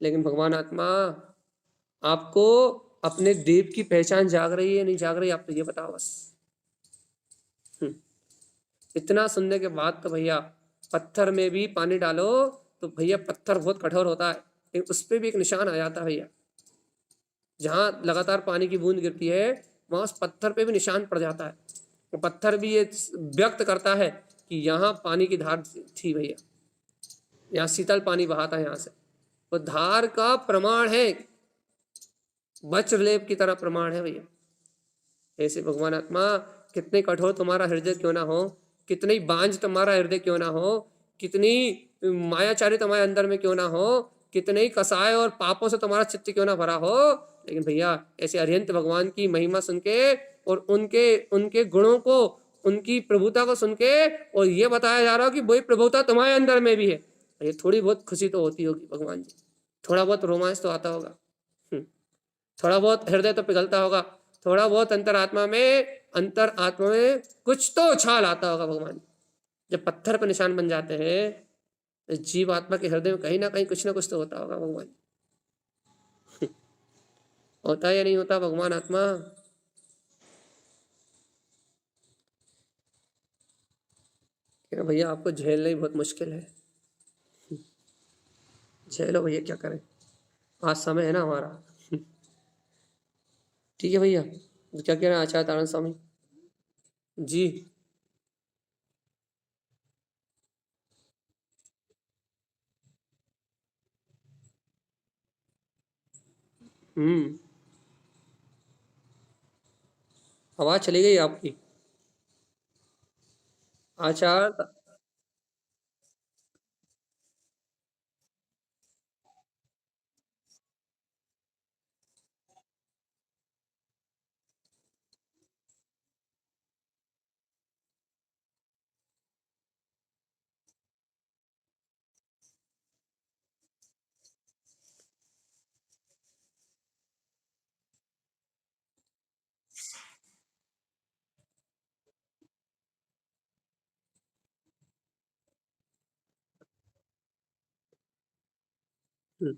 लेकिन भगवान आत्मा आपको अपने देव की पहचान जाग रही है नहीं जाग रही, आप तो ये बताओ बस। इतना सुनने के बाद तो भैया पत्थर में भी पानी डालो तो भैया पत्थर बहुत कठोर होता है, लेकिन उस पर भी एक निशान आ जाता है भैया। जहाँ लगातार पानी की बूंद गिरती है वहाँ उस पत्थर पे भी निशान पड़ जाता है। वो पत्थर भी ये व्यक्त करता है कि यहाँ पानी की धार थी भैया, यहाँ शीतल पानी बहा था यहाँ से। वो धार का प्रमाण है, वज्रलेप की तरह प्रमाण है भैया। ऐसे भगवान आत्मा, कितने कठोर तुम्हारा हृदय क्यों ना हो, कितनी बांझ तुम्हारा हृदय क्यों ना हो, कितनी मायाचारी तुम्हारे अंदर में क्यों ना हो, कितने ही कसाय और पापों से तुम्हारा चित्त क्यों ना भरा हो, लेकिन भैया ऐसे अरिहंत भगवान की महिमा सुन के और उनके उनके गुणों को, उनकी प्रभुता को सुन के, और ये बताया जा रहा हो कि वही प्रभुता तुम्हारे अंदर में भी है, ये थोड़ी बहुत खुशी तो होती होगी भगवान जी, थोड़ा बहुत रोमांच तो आता होगा, थोड़ा बहुत हृदय तो पिघलता होगा, थोड़ा बहुत अंतर आत्मा में कुछ तो उछाल आता होगा भगवान। जब पत्थर पर निशान बन जाते हैं तो जीव आत्मा के हृदय में कहीं ना कहीं कुछ ना कुछ तो होता होगा भगवान। होता या नहीं होता भगवान आत्मा? क्या भैया आपको झेलना ही बहुत मुश्किल है, झेलो भैया, क्या करें, आज समय है ना हमारा। ठीक है भैया, तो क्या कह रहे हैं आचार्य तारण स्वामी जी? हम्म, आवाज चली गई आपकी आचार्य। हम्म,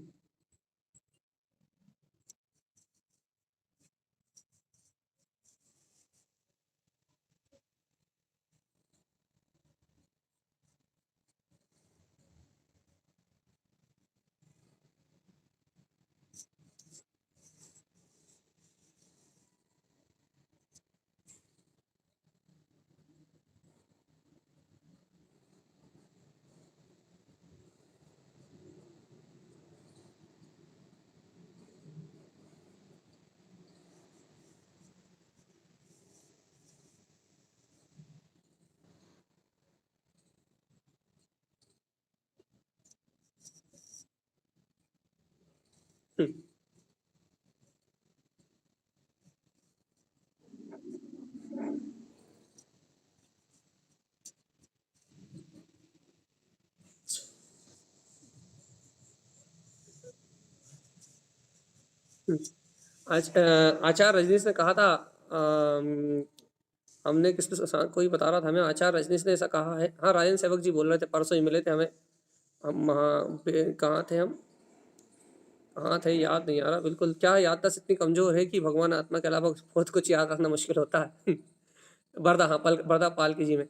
हम्म, हम्म। आज आचार्य रजनीश ने कहा था, अम, हमने कोई बता रहा था हमें, आचार्य रजनीश ने ऐसा कहा है। हाँ, राजन सेवक जी बोल रहे थे, परसों ही मिले थे हमें। हम वहाँ पे कहाँ थे हम, कहाँ थे याद नहीं आ रहा बिल्कुल। क्या याददाश्त इतनी कमजोर है कि भगवान आत्मा के अलावा बहुत कुछ याद रखना मुश्किल होता है। बरदा, हाँ, बरदा पालकी जी में,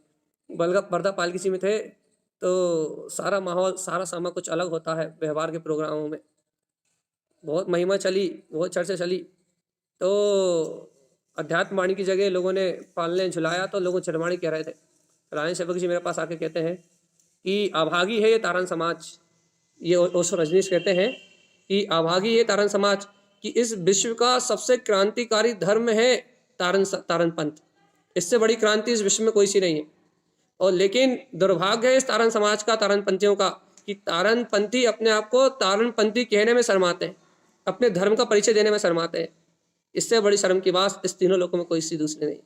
बरदा पालकी जी में थे। तो सारा माहौल, सारा सामा कुछ अलग होता है व्यवहार के प्रोग्रामों में। बहुत महिमा चली, बहुत चर्चा चली। तो अध्यात्म वाणी की जगह लोगों ने पालने झुलाया तो लोगों चरवाणी कह रहे थे। रायन सेवक जी मेरे पास आके कहते हैं कि अभागी है ये तारण समाज। ये ओशो रजनीश कहते हैं कि अभागी है तारण समाज, कि इस विश्व का सबसे क्रांतिकारी धर्म है तारण पंथ। इससे बड़ी क्रांति इस विश्व में कोई सी नहीं है। और लेकिन दुर्भाग्य है इस तारण समाज का, तारण पंथियों का, कि तारण पंथी अपने आप को तारण पंथी कहने में शर्माते हैं, अपने धर्म का परिचय देने में शर्माते हैं। इससे बड़ी शर्म की बात इस तीनों लोगों में कोई सी दूसरी नहीं।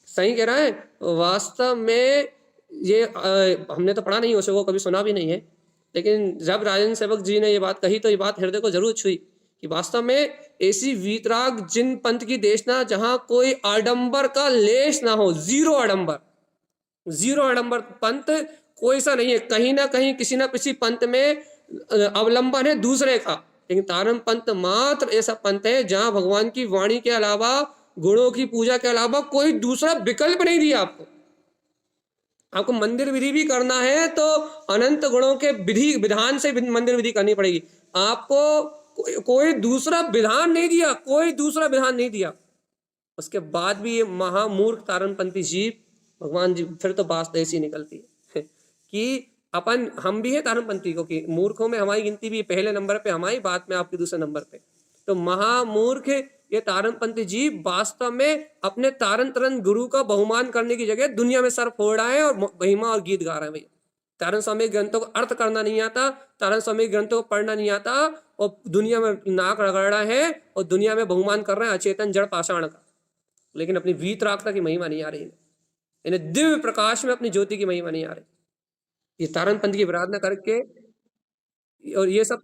सही कह रहा है वास्तव में। ये हमने तो पढ़ा नहीं, उसको कभी सुना भी नहीं है, लेकिन जब राजन सेवक जी ने ये बात कही तो ये बात हृदय को जरूर छुई कि वास्तव में ऐसी वीतराग जिन पंथ की देशना जहां कोई आडंबर का लेश ना हो, जीरो आडंबर, जीरो आडंबर पंथ कोई सा नहीं है। कहीं ना कहीं किसी ना किसी पंथ में अवलंबन है दूसरे का, लेकिन तारण पंथ मात्र ऐसा पंथ है जहां भगवान की वाणी के अलावा, गुणों की पूजा के अलावा कोई दूसरा विकल्प नहीं दिया आपको। आपको मंदिर विधि भी करना है तो अनंत गुणों के विधि विधान से मंदिर विधि करनी पड़ेगी। आपको कोई दूसरा विधान नहीं दिया, कोई दूसरा विधान नहीं दिया। उसके बाद भी ये महामूर्ख तारणपंथी जीव, भगवान जी फिर तो बात ऐसी निकलती है कि अपन हम भी है तारणपंथी को कि मूर्खों में हमारी गिनती भी पहले नंबर पे हमारी, बात में आपकी दूसरे नंबर पे। तो महामूर्ख ये तारणपंथी जीव वास्तव में अपने तारण तरन गुरु का बहुमान करने की जगह दुनिया में सर फोड़ रहे हैं और महिमा और गीत गा रहे हैं भैया। तारण स्वामी ग्रंथों को अर्थ करना नहीं आता, तारण स्वामी ग्रंथों को पढ़ना नहीं आता, और दुनिया में नाक रगड़ रहे हैं और दुनिया में बहुमान कर रहे हैं अचेतन जड़ पाषाण का। लेकिन अपनी वीतरागता की महिमा नहीं आ रही, इन्हें दिव्य प्रकाश में अपनी ज्योति की महिमा नहीं आ रही। ये तारणपंथ की आराधना करके और ये सब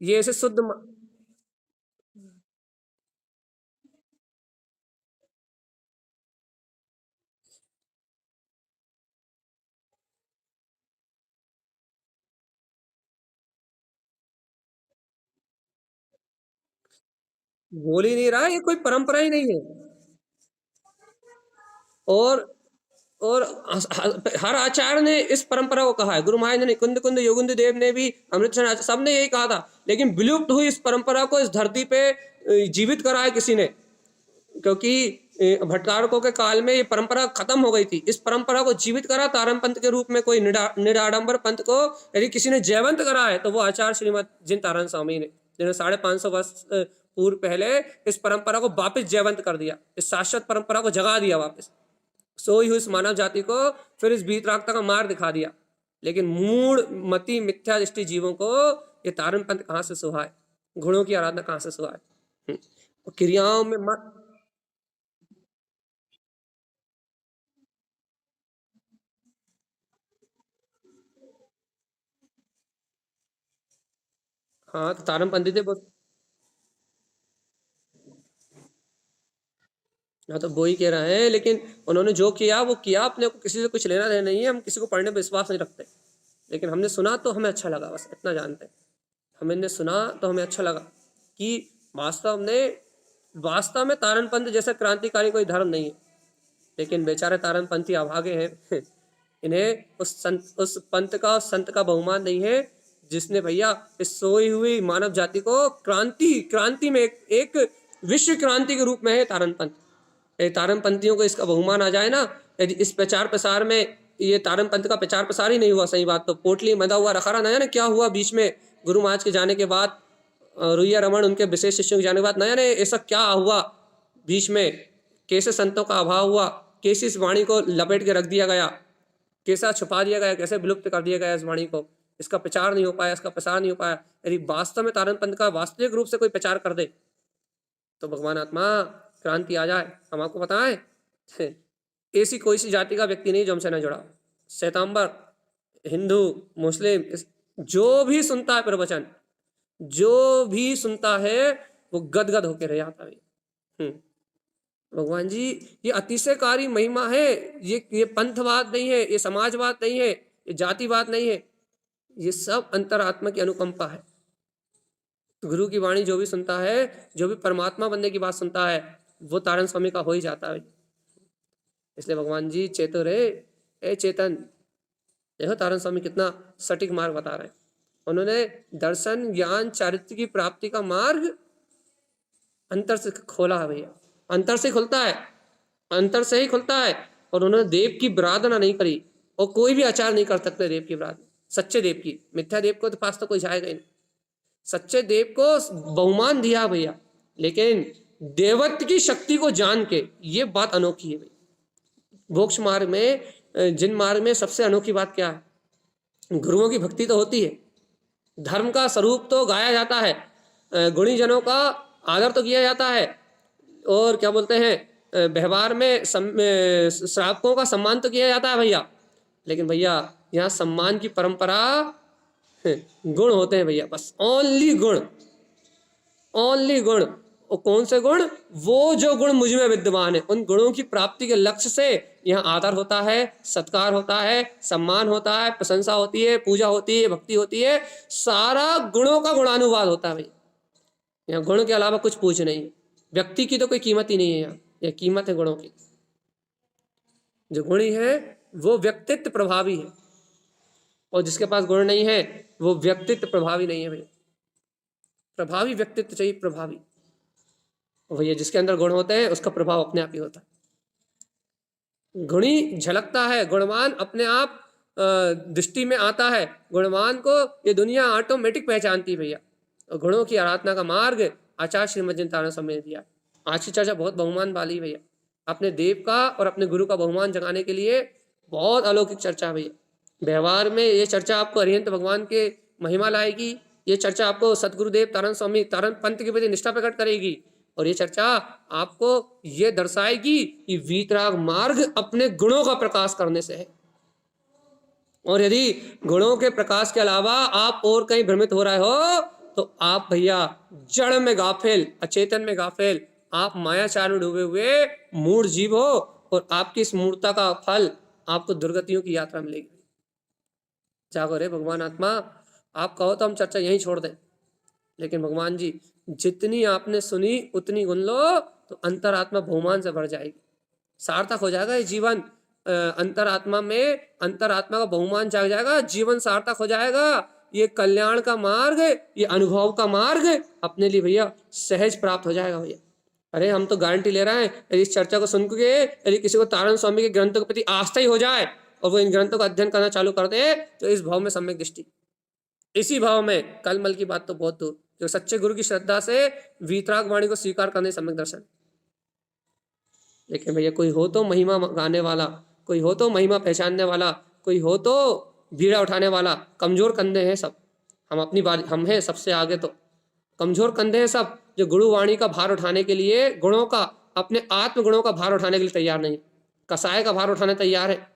ये ऐसे शुद्ध बोल ही नहीं रहा, ये कोई परंपरा ही नहीं है। और और हर आचार्य ने इस परंपरा को कहा है, गुरु महाराज ने, कुंद कुंद योगिंद देव ने भी, अमृतसर सबने यही कहा था। लेकिन विलुप्त हुई इस परंपरा को इस धरती पे जीवित करा है किसी ने, क्योंकि भट्टारकों के काल में ये परंपरा खत्म हो गई थी। इस परंपरा को जीवित करा तारण पंथ के रूप में कोई निराडंबर पंथ को यदि किसी ने जयवंत करा है तो वो आचार्य श्रीमद जिन तारण स्वामी ने, जिन्होंने 550 वर्ष पूर्व पहले इस परंपरा को वापस जयवंत कर दिया, इस शाश्वत परंपरा को जगा दिया वापस, सोई हुई इस मानव जाति को फिर इस बीतरागता का मार्ग दिखा दिया। लेकिन मूढ़ मति मिथ्या दृष्टि जीवों को ये तारण पंथ कहाँ से सुहाए, गुणों की आराधना कहाँ से सुहाए, क्रियाओं में मत। हाँ तो तारण पंथी थे बस। हाँ तो वो ही कह रहे हैं, लेकिन उन्होंने जो किया वो किया, अपने को किसी से कुछ लेना देना नहीं है, हम किसी को पढ़ने पर विश्वास नहीं रखते। लेकिन हमने सुना तो हमें अच्छा लगा, बस इतना जानते हैं। हमने सुना तो हमें अच्छा लगा कि वास्तव में तारणपंथ जैसा क्रांतिकारी कोई धर्म नहीं है। लेकिन बेचारे तारणपंथी अभागे हैं इन्हें उस पंथ का, उस संत का बहुमान नहीं है जिसने भैया इस सोई हुई मानव जाति को क्रांति में एक विश्व क्रांति के रूप में है तारणपंथ। तारणपंथियों को इसका बहुमान आ जाए ना, यदि इस प्रचार प्रसार में ये तारणपंथ का प्रचार प्रसार ही नहीं हुआ, सही बात तो पोटली मदा हुआ रखा रहा, नया ना क्या हुआ बीच में गुरु महाराज के जाने के बाद, रुइया रमन उनके विशेष शिष्यों के जाने के बाद, नया ने ऐसा क्या हुआ बीच में, कैसे संतों का अभाव हुआ, कैसे इस वाणी को लपेट के रख दिया गया, कैसा छुपा दिया गया, कैसे विलुप्त कर दिया गया इस वाणी को, इसका प्रचार नहीं हो पाया, इसका प्रसार नहीं हो पाया। यदि वास्तव में तारणपंथ का वास्तविक रूप से कोई प्रचार कर दे तो भगवान आत्मा क्रांति आ जाए। हम आपको बताएं ऐसी कोई सी जाति का व्यक्ति नहीं जो हमसे न जुड़ा, श्वेतांबर, हिंदू, मुस्लिम, जो भी सुनता है प्रवचन, जो भी सुनता है वो गदगद होकर रह जाता है। भगवान जी ये अतिशयकारी महिमा है, ये पंथवाद नहीं है, ये समाजवाद नहीं है, ये जातिवाद नहीं है, ये सब अंतरात्मा की अनुकंपा है। गुरु की वाणी जो भी सुनता है, जो भी परमात्मा बनने की बात सुनता है, वो तारण स्वामी का हो ही जाता है। इसलिए भगवान जी चेतो रे, ए चेतन, देखो तारण स्वामी कितना सटीक मार्ग बता रहे हैं। उन्होंने दर्शन ज्ञान चारित्र की प्राप्ति का मार्ग अंतर से खोला है भैया, अंतर से खुलता है, अंतर से ही खुलता है। और उन्होंने देव की आराधना नहीं करी, और कोई भी आचार नहीं कर सकते देव की आराधना, सच्चे देव की। मिथ्या देव को तो पास तो कोई जाएगा ही नहीं, सच्चे देव को बहुमान दिया भैया। लेकिन देवत्व की शक्ति को जान के, ये बात अनोखी है भैया। मोक्ष मार्ग में, जिन मार्ग में सबसे अनोखी बात क्या है, गुरुओं की भक्ति तो होती है, धर्म का स्वरूप तो गाया जाता है, गुणी जनों का आदर तो किया जाता है, और क्या बोलते हैं व्यवहार में श्रावकों का सम्मान तो किया जाता है भैया। लेकिन भैया यहाँ सम्मान की परंपरा गुण होते हैं भैया, बस ओनली गुण, ओनली गुण। और कौन से गुण? वो जो गुण मुझ में विद्यमान है, उन गुणों की प्राप्ति के लक्ष्य से यहाँ आदर होता है, सत्कार होता है, सम्मान होता है, प्रशंसा होती है, पूजा होती है, भक्ति होती है, सारा गुणों का गुणानुवाद होता है भैया। यहाँ गुण के अलावा कुछ पूछ नहीं, व्यक्ति की तो कोई कीमत ही नहीं है यहाँ, यह कीमत है गुणों की। जो गुणी है वो व्यक्तित्व प्रभावी है, और जिसके पास गुण नहीं है वो व्यक्तित्व प्रभावी नहीं है भैया। प्रभावी व्यक्तित्व चाहिए, प्रभावी। और भैया जिसके अंदर गुण होते हैं उसका प्रभाव अपने आप ही होता है। गुणी झलकता है, गुणवान अपने आप दृष्टि में आता है, गुणवान को ये दुनिया ऑटोमेटिक पहचानती है भैया। और गुणों की आराधना का मार्ग आचार्य श्रीमद् जिनतारण स्वामी ने दिया। आज की चर्चा बहुत बहुमान वाली भैया, अपने देव का और अपने गुरु का बहुमान जगाने के लिए बहुत अलौकिक चर्चा भैया। व्यवहार में ये चर्चा आपको अरिहंत भगवान के महिमा लाएगी, ये चर्चा आपको सतगुरुदेव तारण स्वामी तारण पंथ के प्रति निष्ठा प्रकट करेगी, और ये चर्चा आपको ये दर्शाएगी कि वीतराग मार्ग अपने गुणों का प्रकाश करने से है। और यदि गुणों के प्रकाश के अलावा आप और कहीं भ्रमित हो रहे हो तो आप भैया जड़ में गाफिल, अचेतन में गाफिल, आप मायाचार में डूबे हुए मूढ़ जीव हो, और आपकी इस मूर्खता का फल आपको दुर्गतियों की यात्रा मिलेगी। जागो रे भगवान आत्मा, आप कहो तो हम चर्चा यहीं छोड़ दें, लेकिन भगवान जी जितनी आपने सुनी उतनी गुन लो तो अंतरात्मा बहुमान से भर जाएगी, सार्थक हो जाएगा ये जीवन। अंतरात्मा में अंतरात्मा का बहुमान जाग जाएगा, जीवन सार्थक हो जाएगा। ये कल्याण का मार्ग, ये अनुभव का मार्ग अपने लिए भैया सहज प्राप्त हो जाएगा भैया। अरे हम तो गारंटी ले रहे हैं, यदि इस चर्चा को सुन के यदि किसी को तारण स्वामी के ग्रंथों के प्रति आस्था ही हो जाए और वो इन ग्रंथों का अध्ययन करना चालू कर दे तो इस भाव में सम्यक दृष्टि, इसी भाव में कल मल की बात तो बहुत दूर, जो सच्चे गुरु की श्रद्धा से वीतराग वाणी को स्वीकार करने सम्यक दर्शन। लेकिन भैया कोई हो तो महिमा गाने वाला, कोई हो तो महिमा पहचानने वाला, कोई हो तो बीड़ा उठाने वाला। कमजोर कंधे हैं सब, हम अपनी बात, हम हैं सबसे आगे, तो कमजोर कंधे हैं सब जो गुरु वाणी का भार उठाने के लिए, गुणों का, अपने आत्म गुणों का भार उठाने के लिए तैयार नहीं। कसाय का भार उठाने तैयार है,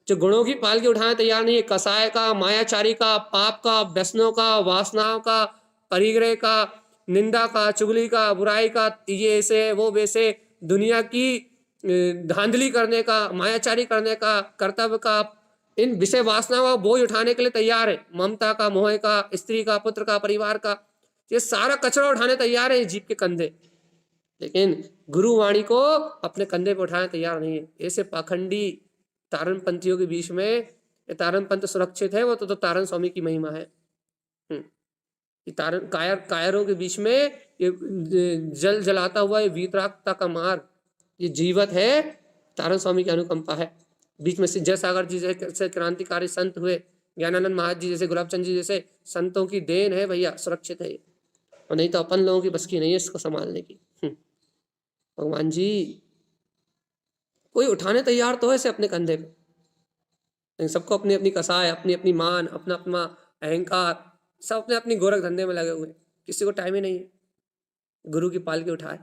जो गुणों की पालकी उठाने तैयार नहीं है। कसाय का, मायाचारी का, पाप का, व्यसनों का, वासनाओं का, परिग्रह का, निंदा का, चुगली का, बुराई का, ये ऐसे वो वैसे, दुनिया की धांधली करने का, मायाचारी करने का, कर्तव्य का, इन विषय वासनाओं का बोझ उठाने के लिए तैयार है। ममता का, मोह का, स्त्री का, पुत्र का, परिवार का, ये सारा कचरा उठाने तैयार है जीव के कंधे। लेकिन गुरुवाणी को अपने कंधे पे उठाने तैयार नहीं है। ऐसे पाखंडी तारण पंथियों के बीच में ये तारण पंथ सुरक्षित है, वो तो तारण स्वामी की महिमा है। ये तारण कायरों के बीच में ये जल जलाता हुआ ये वीतरागता का मार्ग, ये जीवत है, तारण स्वामी की अनुकंपा है। बीच में सिद्धेश्वर सागर जी जैसे क्रांतिकारी संत हुए, ज्ञानानंद महाराज जी जैसे, गुलाबचंद जी जैसे संतों की देन है भैया, सुरक्षित है ये। और नहीं तो अपन लोगों की बस की नहीं है इसको संभालने की। भगवान जी कोई उठाने तैयार तो है इसे अपने कंधे पे, लेकिन सबको अपनी अपनी कसाय, अपनी अपनी मान, अपना अपना अहंकार, सब अपने अपनी गोरख धंधे में लगे हुए, किसी को टाइम ही नहीं है गुरु की पालकी उठाए,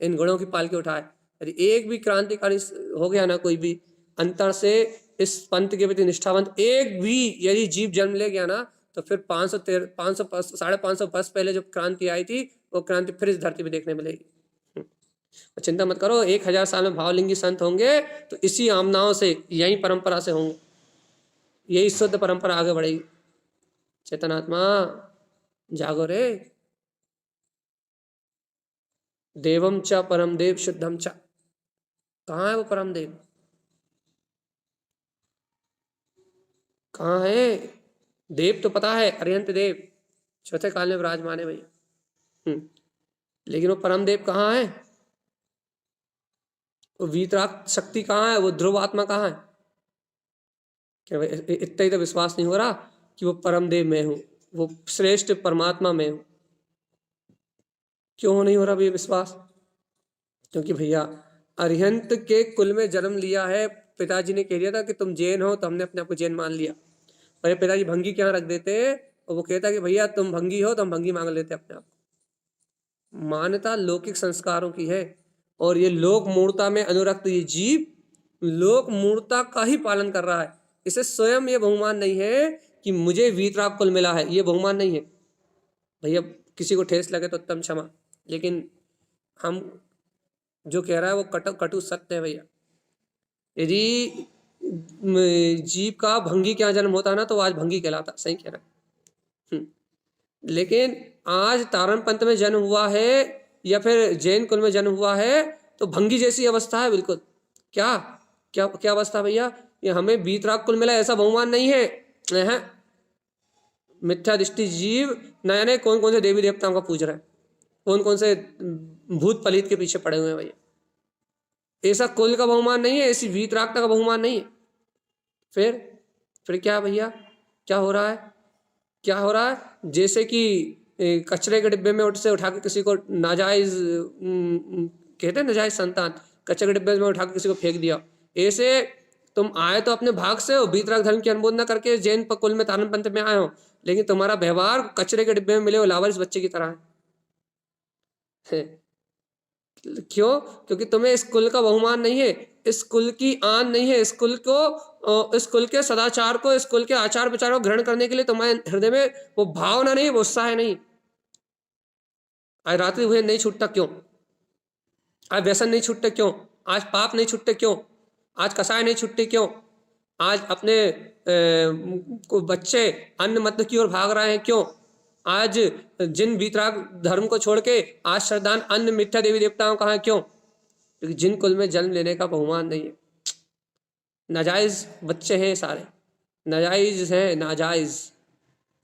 इन गुणों की पालकी उठाए। यदि एक भी क्रांतिकारी हो गया ना, कोई भी अंतर से इस पंथ के प्रति निष्ठावंत एक भी यदि जीव जन्म ले गया ना, तो फिर 550 वर्ष पहले जो क्रांति आई थी वो क्रांति फिर इस धरती पे देखने मिलेगी। चिंता मत करो, 1000 साल में भावलिंगी संत होंगे तो इसी आमनाओं से, यही परंपरा से होंगे, यही शुद्ध परंपरा आगे बढ़ेगी। चेतनात्मा जागो रे, देवम च परम देव शुद्धम च, कहाँ है वो परम देव, कहाँ है? देव तो पता है, अरिहंत देव चौथे काल में विराजमान है भैया, लेकिन वो परम देव कहाँ है? वो वीतराग शक्ति कहाँ है? वो ध्रुव आत्मा कहाँ है? क्या इतना ही तो विश्वास नहीं हो रहा कि वो परम देव में हूँ, वो श्रेष्ठ परमात्मा में हूँ? क्यों नहीं हो रहा भैया विश्वास? क्योंकि भैया अरिहंत के कुल में जन्म लिया है। पिताजी ने कह दिया था कि तुम जैन हो, तो हमने अपने आप को जैन मान लिया। और पिताजी भंगी क्या रख देते, और वो कहता कि भैया तुम भंगी हो तो हम भंगी मांग लेते अपने आप। मान्यता लौकिक संस्कारों की है, और ये लोक मूर्ता में अनुरक्त ये जीव लोक मूर्ता का ही पालन कर रहा है। इसे स्वयं ये बहुमान नहीं है कि मुझे वीतराग कुल मिला है, ये बहुमान नहीं है भैया। किसी को ठेस लगे तो उत्तम क्षमा, लेकिन हम जो कह रहा है वो कटु सत्य है भैया। यदि जीव का भंगी क्या जन्म होता ना तो आज भंगी कहलाता, सही कह रहा है। लेकिन आज तारण पंथ में जन्म हुआ है या फिर जैन कुल में जन्म हुआ है तो भंगी जैसी अवस्था है बिल्कुल। क्या क्या क्या अवस्था भैया? ये हमें वीतराग कुल मिला ऐसा बहुमान नहीं है। मिथ्या दृष्टि जीव न जाने कौन कौन से देवी देवताओं का पूज रहे हैं, कौन कौन से भूत पलीत के पीछे पड़े हुए हैं भैया। ऐसा कुल का बहुमान नहीं है, ऐसी वीतरागता का बहुमान नहीं है। फिर क्या भैया, क्या हो रहा है, क्या हो रहा है? जैसे कि कचरे के डिब्बे में उठा के किसी को नाजायज कहते हैं नाजायज संतान, कचरे के डिब्बे में उठा के किसी को फेंक दिया। ऐसे तुम आए तो अपने भाग से हो, वीतराग धर्म की अनुमोदना करके जैन कुल में तारण पंथ में आए हो, लेकिन तुम्हारा व्यवहार कचरे के डिब्बे में मिले हो लावारिस बच्चे की तरह है। क्यों? क्योंकि तुम्हें इस कुल का बहुमान नहीं है, इस कुल की आन नहीं है, इस कुल के सदाचार को, इस कुल के आचार विचार को ग्रहण करने के लिए तुम्हारे हृदय में वो भावना नहीं, वो उत्साह नहीं। आज रात्रि भोजन नहीं छूटता क्यों? आज व्यसन नहीं छूटते क्यों? आज पाप नहीं छूटते क्यों? आज कसाय नहीं छूटते क्यों? आज अपने बच्चे अन्न मत की ओर भाग रहे हैं क्यों? आज जिन वीतराग धर्म को छोड़ के आज श्रद्धान अन्य मिथ्या देवी देवताओं का है क्यों? क्योंकि जिन कुल में जन्म लेने का बहुमान नहीं है। नाजायज बच्चे हैं सारे, नाजायज हैं, नाजायज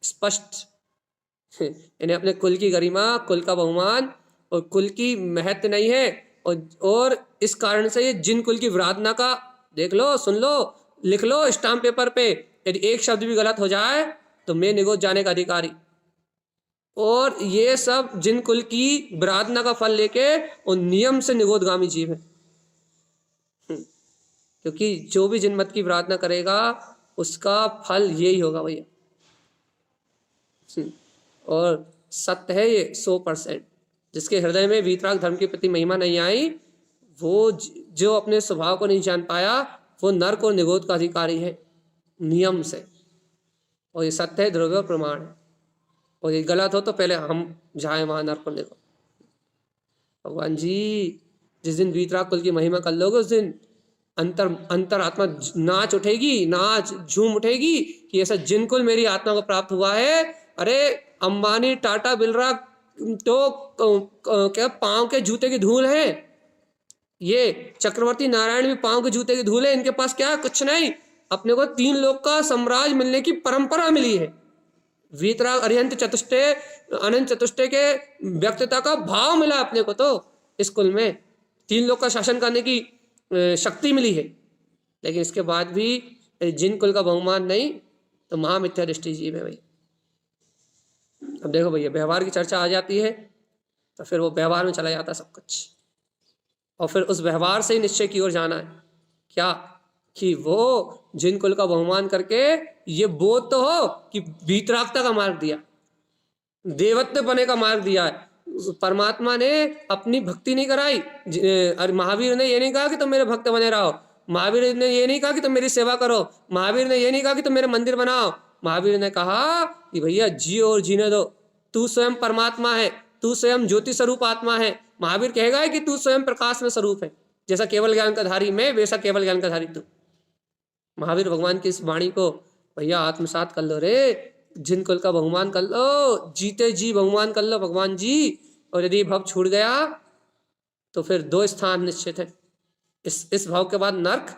स्पष्ट। इन्हें अपने कुल की गरिमा, कुल का बहुमान और कुल की महत्व नहीं है। और इस कारण से ये जिन कुल की विराधना का देख लो, सुन लो, लिख लो स्टाम्प पेपर पे, यदि एक शब्द भी गलत हो जाए तो मैं निगोद जाने का अधिकारी। और ये सब जिन कुल की विराधना का फल लेके और नियम से निगोदगामी जीव है। क्योंकि जो भी जिन मत की विराधना करेगा उसका फल यही होगा भैया। और सत्य है ये 100%। जिसके हृदय में वीतराग धर्म के प्रति महिमा नहीं आई, वो जो अपने स्वभाव को नहीं जान पाया, वो नर्क और निगोद का अधिकारी है नियम से। और ये सत्य है, ध्रुव प्रमाण है। और ये गलत हो तो पहले हम जाए वहां नर्क और निगोद। भगवान जी जिस दिन वीतराग कुल की महिमा कर लोगे उस दिन अंतर आत्मा नाच उठेगी, नाच झूम उठेगी कि ऐसा जिन कुल मेरी आत्मा को प्राप्त हुआ है। अरे अंबानी, टाटा, बिरला तो क्या पांव के जूते की धूल है। ये चक्रवर्ती नारायण भी पांव के जूते की धूल है। इनके पास क्या है? कुछ नहीं। अपने को 3 लोक का साम्राज्य मिलने की परंपरा मिली है। वीतराग अरिहंत चतुष्टय, अनंत चतुष्टय के व्यक्तिता का भाव मिला अपने को। तो इस कुल में 3 लोक का शासन करने की शक्ति मिली है। लेकिन इसके बाद भी जिन कुल का बहुमान नहीं तो महामिथ्या दृष्टि जीव है भाई। अब देखो भैया, व्यवहार की चर्चा आ जाती है तो फिर वो व्यवहार में चला जाता है सब कुछ। और फिर उस व्यवहार से ही निश्चय की ओर जाना है। क्या? कि वो जिन कुल का बहुमान करके ये बोध तो हो कि वीतरागता का मार्ग दिया, देवत्व बने का मार्ग दिया है। परमात्मा ने अपनी भक्ति नहीं कराई। अरे महावीर ने ये नहीं कहा कि तुम मेरे भक्त बने रहो, महावीर ने ये नहीं कहा कि तुम मेरी सेवा करो, महावीर ने ये नहीं कहा कि तुम मेरे मंदिर बनाओ। महावीर ने कहा कि भैया जियो और जीने दो, तू स्वयं परमात्मा है, तू स्वयं ज्योति स्वरूप आत्मा है। महावीर कहेगा कि तू स्वयं प्रकाश में स्वरूप है। जैसा केवल ज्ञान का धारी मैं, वैसा केवल ज्ञान का धारी तू। महावीर भगवान की इस वाणी को भैया आत्मसात कर लो रे। जिन कुल का बहुमान कर लो, जीते जी बहुमान कर लो भगवान जी। और यदि भव छूट गया तो फिर 2 स्थान निश्चित है। इस भव के बाद नर्क,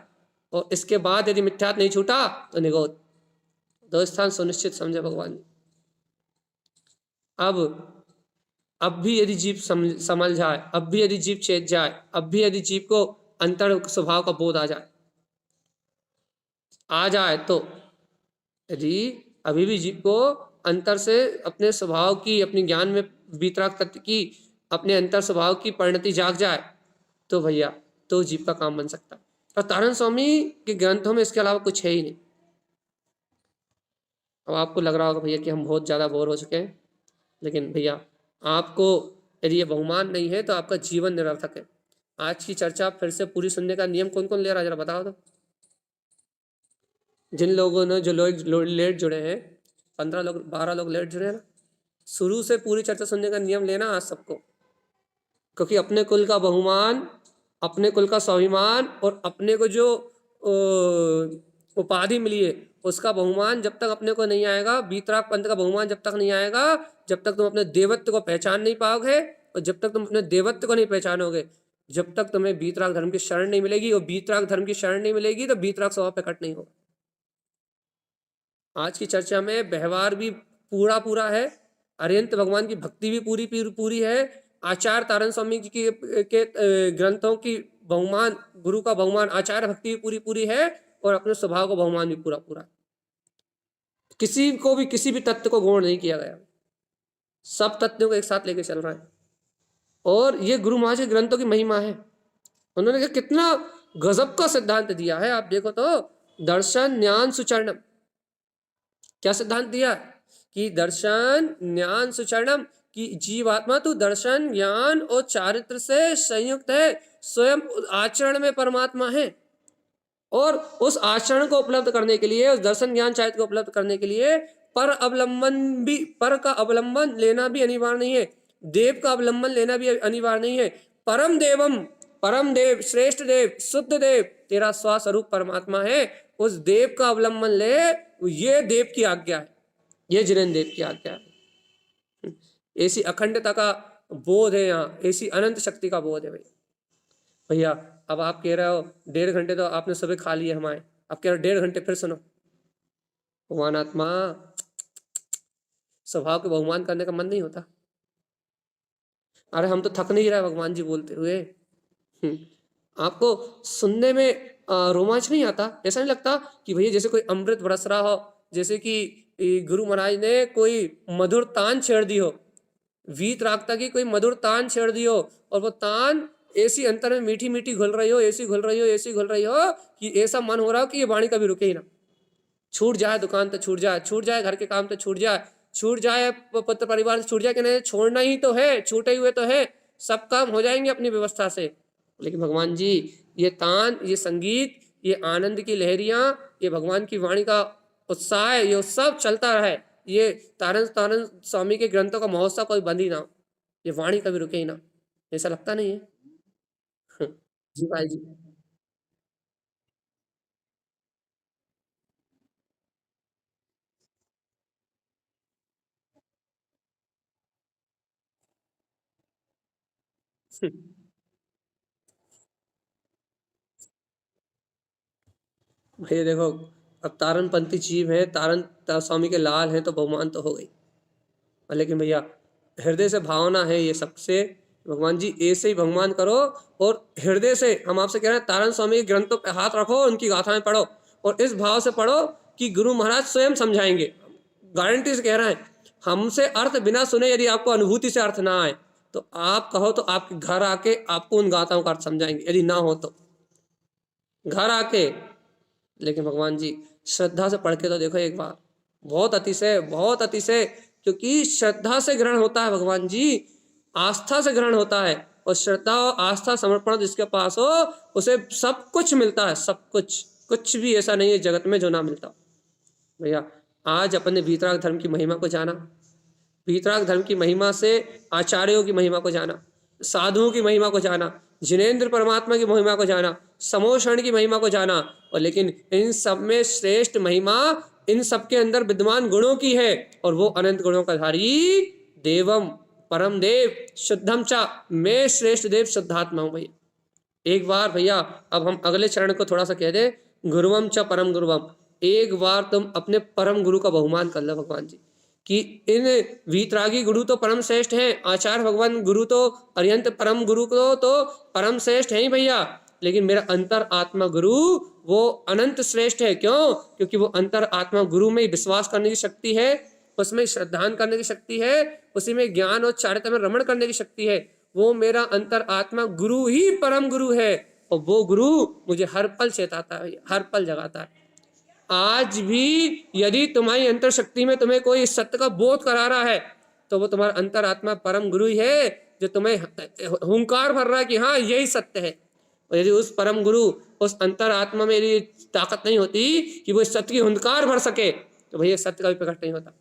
और इसके बाद यदि मिथ्यात्व नहीं छूटा तो निगोद। 2 स्थान सुनिश्चित समझे भगवान। अब भी यदि जीव समझ जाए, अब भी यदि जीव चेत जाए, अब भी यदि जीव को अंतर स्वभाव का बोध आ जाए तो यदि अभी भी जीव को अंतर से अपने स्वभाव की, अपने ज्ञान में वीतराग तत्व की, अपने अंतर स्वभाव की परिणति जाग जाए तो भैया तो जीव का काम बन सकता है। और तारण स्वामी के ग्रंथों में इसके अलावा कुछ है ही नहीं। अब आपको लग रहा होगा भैया कि हम बहुत ज़्यादा बोर हो चुके हैं, लेकिन भैया आपको यदि ये बहुमान नहीं है तो आपका जीवन निरर्थक है। आज की चर्चा फिर से पूरी सुनने का नियम कौन कौन ले रहा है जरा बताओ तो। जिन लोगों ने, जो लोग लेट जुड़े हैं, 15 लोग 12 लोग लेट जुड़े हैं ना, शुरू से पूरी चर्चा सुनने का नियम लेना आज सबको। क्योंकि अपने कुल का बहुमान, अपने कुल का स्वाभिमान और अपने को जो उपाधि मिली है उसका बहुमान जब तक अपने को नहीं आएगा, वीतराग पंथ का बहुमान जब तक नहीं आएगा, जब तक तुम अपने देवत्व को पहचान नहीं पाओगे, और जब तक तुम अपने देवत्व को नहीं पहचानोगे जब तक तुम्हें वीतराग धर्म की शरण नहीं मिलेगी, और वीतराग धर्म की शरण नहीं मिलेगी तो वीतराग स्वभाव प्रकट नहीं होगा। आज की चर्चा में व्यवहार भी पूरा पूरा है, अरिहंत भगवान की भक्ति भी पूरी पूरी है, आचार्य तारण स्वामी जी के ग्रंथों की बहुमान, गुरु का बहुमान, आचार्य भक्ति भी पूरी पूरी है, और अपने स्वभाव का बहुमान भी पूरा पूरा। किसी को भी किसी भी तत्व को गौण नहीं किया गया, सब तत्वों को एक साथ लेके चल रहा है। और ये गुरु महाराज के ग्रंथों की महिमा है। उन्होंने कितना गजब का सिद्धांत दिया है, आप देखो तो, दर्शन ज्ञान सुचरणम। क्या सिद्धांत दिया कि दर्शन ज्ञान सुचरणम, कि जीवात्मा तो दर्शन ज्ञान और चारित्र से संयुक्त है, स्वयं आचरण में परमात्मा है, और उस आचरण को उपलब्ध करने के लिए, उस दर्शन ज्ञान चारित्र को उपलब्ध करने के लिए पर का अवलंबन लेना भी अनिवार्य नहीं है, देव का अवलंबन लेना भी अनिवार्य नहीं है। परम देवम, परम देव, श्रेष्ठ देव, शुद्ध देव, तेरा स्वस्वरूप परमात्मा है, उस देव का अवलंबन ले, ये देव की आज्ञा है, ये जिनेन्द्र देव की आज्ञा है। ऐसी अखंडता का बोध है यहाँ, ऐसी अनंत शक्ति का बोध है भैया। अब आप कह रहे हो 1.5 घंटे तो आपने सुबह खा लिए हमारे, अब कह रहे हो 1.5 घंटे फिर सुनो। भगवान आत्मा, स्वभाव के बहुमान करने का मन नहीं होता। अरे हम तो थक नहीं रहे भगवान जी बोलते हुए। आपको सुनने में रोमांच नहीं आता? ऐसा नहीं लगता कि भैया जैसे कोई अमृत बरस रहा हो, जैसे कि गुरु महाराज ने कोई मधुर तान छेड़ दी हो, वीतरागता की कोई मधुर तान छेड़ दी हो, और वो तान ऐसी अंतर में मीठी मीठी घुल रही हो, ऐसी घुल रही हो, ऐसी घुल रही हो कि ऐसा मन हो रहा हो कि ये वाणी कभी रुके ही ना। छूट जाए दुकान तो छूट जाए, छूट जाए घर के काम तो छूट जाए, छूट जाए पुत्र परिवार से छूट जाए, कि नहीं छोड़ना ही तो है, छूटे हुए तो है, सब काम हो जाएंगे अपनी व्यवस्था से। लेकिन भगवान जी ये तान, ये संगीत, ये आनंद की लहरियां, ये भगवान की वाणी का उत्साह, ये सब चलता रहे, ये तारण तारण स्वामी के ग्रंथों का महोत्सव कोई बंद ही ना हो, ये वाणी कभी रुके ही ना, ऐसा लगता नहीं है? जी भाई जी। भैया देखो, अब तारणपंथी जीव है, स्वामी के लाल हैं, तो बहुमान तो हो गई। लेकिन भैया हृदय से भावना है ये सबसे, भगवान जी ऐसे ही भगवान करो, और हृदय से हम आपसे कह रहे हैं, तारण स्वामी के ग्रंथों पे हाथ रखो, उनकी गाथाएं पढ़ो, और इस भाव से पढ़ो कि गुरु महाराज स्वयं समझाएंगे, गारंटी से कह रहे हैं। हमसे अर्थ बिना सुने यदि आपको अनुभूति से अर्थ ना आए, तो आप कहो तो आपके घर आके आपको उन गाथाओं का अर्थ समझाएंगे, यदि ना हो तो घर आके। लेकिन भगवान जी श्रद्धा से पढ़ के तो देखो एक बार, बहुत अतिशय, बहुत अतिशय, क्योंकि श्रद्धा से ग्रहण होता है भगवान जी, आस्था से ग्रहण होता है, और श्रद्धा और आस्था समर्पण जिसके पास हो, उसे सब कुछ मिलता है, सब कुछ, कुछ भी ऐसा नहीं है जगत में जो ना मिलता। भैया आज अपने वीतराग धर्म की महिमा को जाना, वीतराग धर्म की महिमा से आचार्यों की महिमा को जाना, साधुओं की महिमा को जाना, जिनेन्द्र परमात्मा की महिमा को जाना, समोषण की महिमा को जाना, और लेकिन इन सब में श्रेष्ठ महिमा इन सब के अंदर विद्यमान गुणों की है, और वो अनंत गुणों का धारी देवम परम देव शुद्धम चा, मैं श्रेष्ठ देव शुद्धात्मा हूं भैया। एक बार भैया अब हम अगले चरण को थोड़ा सा कह दे, गुरुवम च परम गुरुवम, एक बार तुम अपने परम गुरु का बहुमान कर लो भगवान जी, कि इन वीतरागी गुरु तो परम श्रेष्ठ हैं, आचार्य भगवान गुरु तो अरिहंत परम गुरु को तो परम श्रेष्ठ है ही भैया, लेकिन मेरा अंतर आत्मा गुरु वो अनंत श्रेष्ठ है। क्यों? क्योंकि वो अंतर आत्मा गुरु में विश्वास करने की शक्ति है, उसमें श्रद्धान करने की शक्ति है, उसी में ज्ञान और चारित्र में रमण करने की शक्ति है। वो मेरा अंतर आत्मा गुरु ही परम गुरु है, और वो गुरु मुझे हर पल चेताता है, हर पल जगाता है। आज भी यदि तुम्हारी अंतर शक्ति में तुम्हें कोई सत्य का बोध करा रहा है, तो वो तुम्हारा अंतर आत्मा परम गुरु ही है, जो तुम्हें हुंकार भर रहा है कि हाँ यही सत्य है। और यदि उस परम गुरु, उस अंतर आत्मा में यदि ताकत नहीं होती कि वो सत्य की हुंकार भर सके, तो भैया सत्य का भी प्रकट नहीं होता।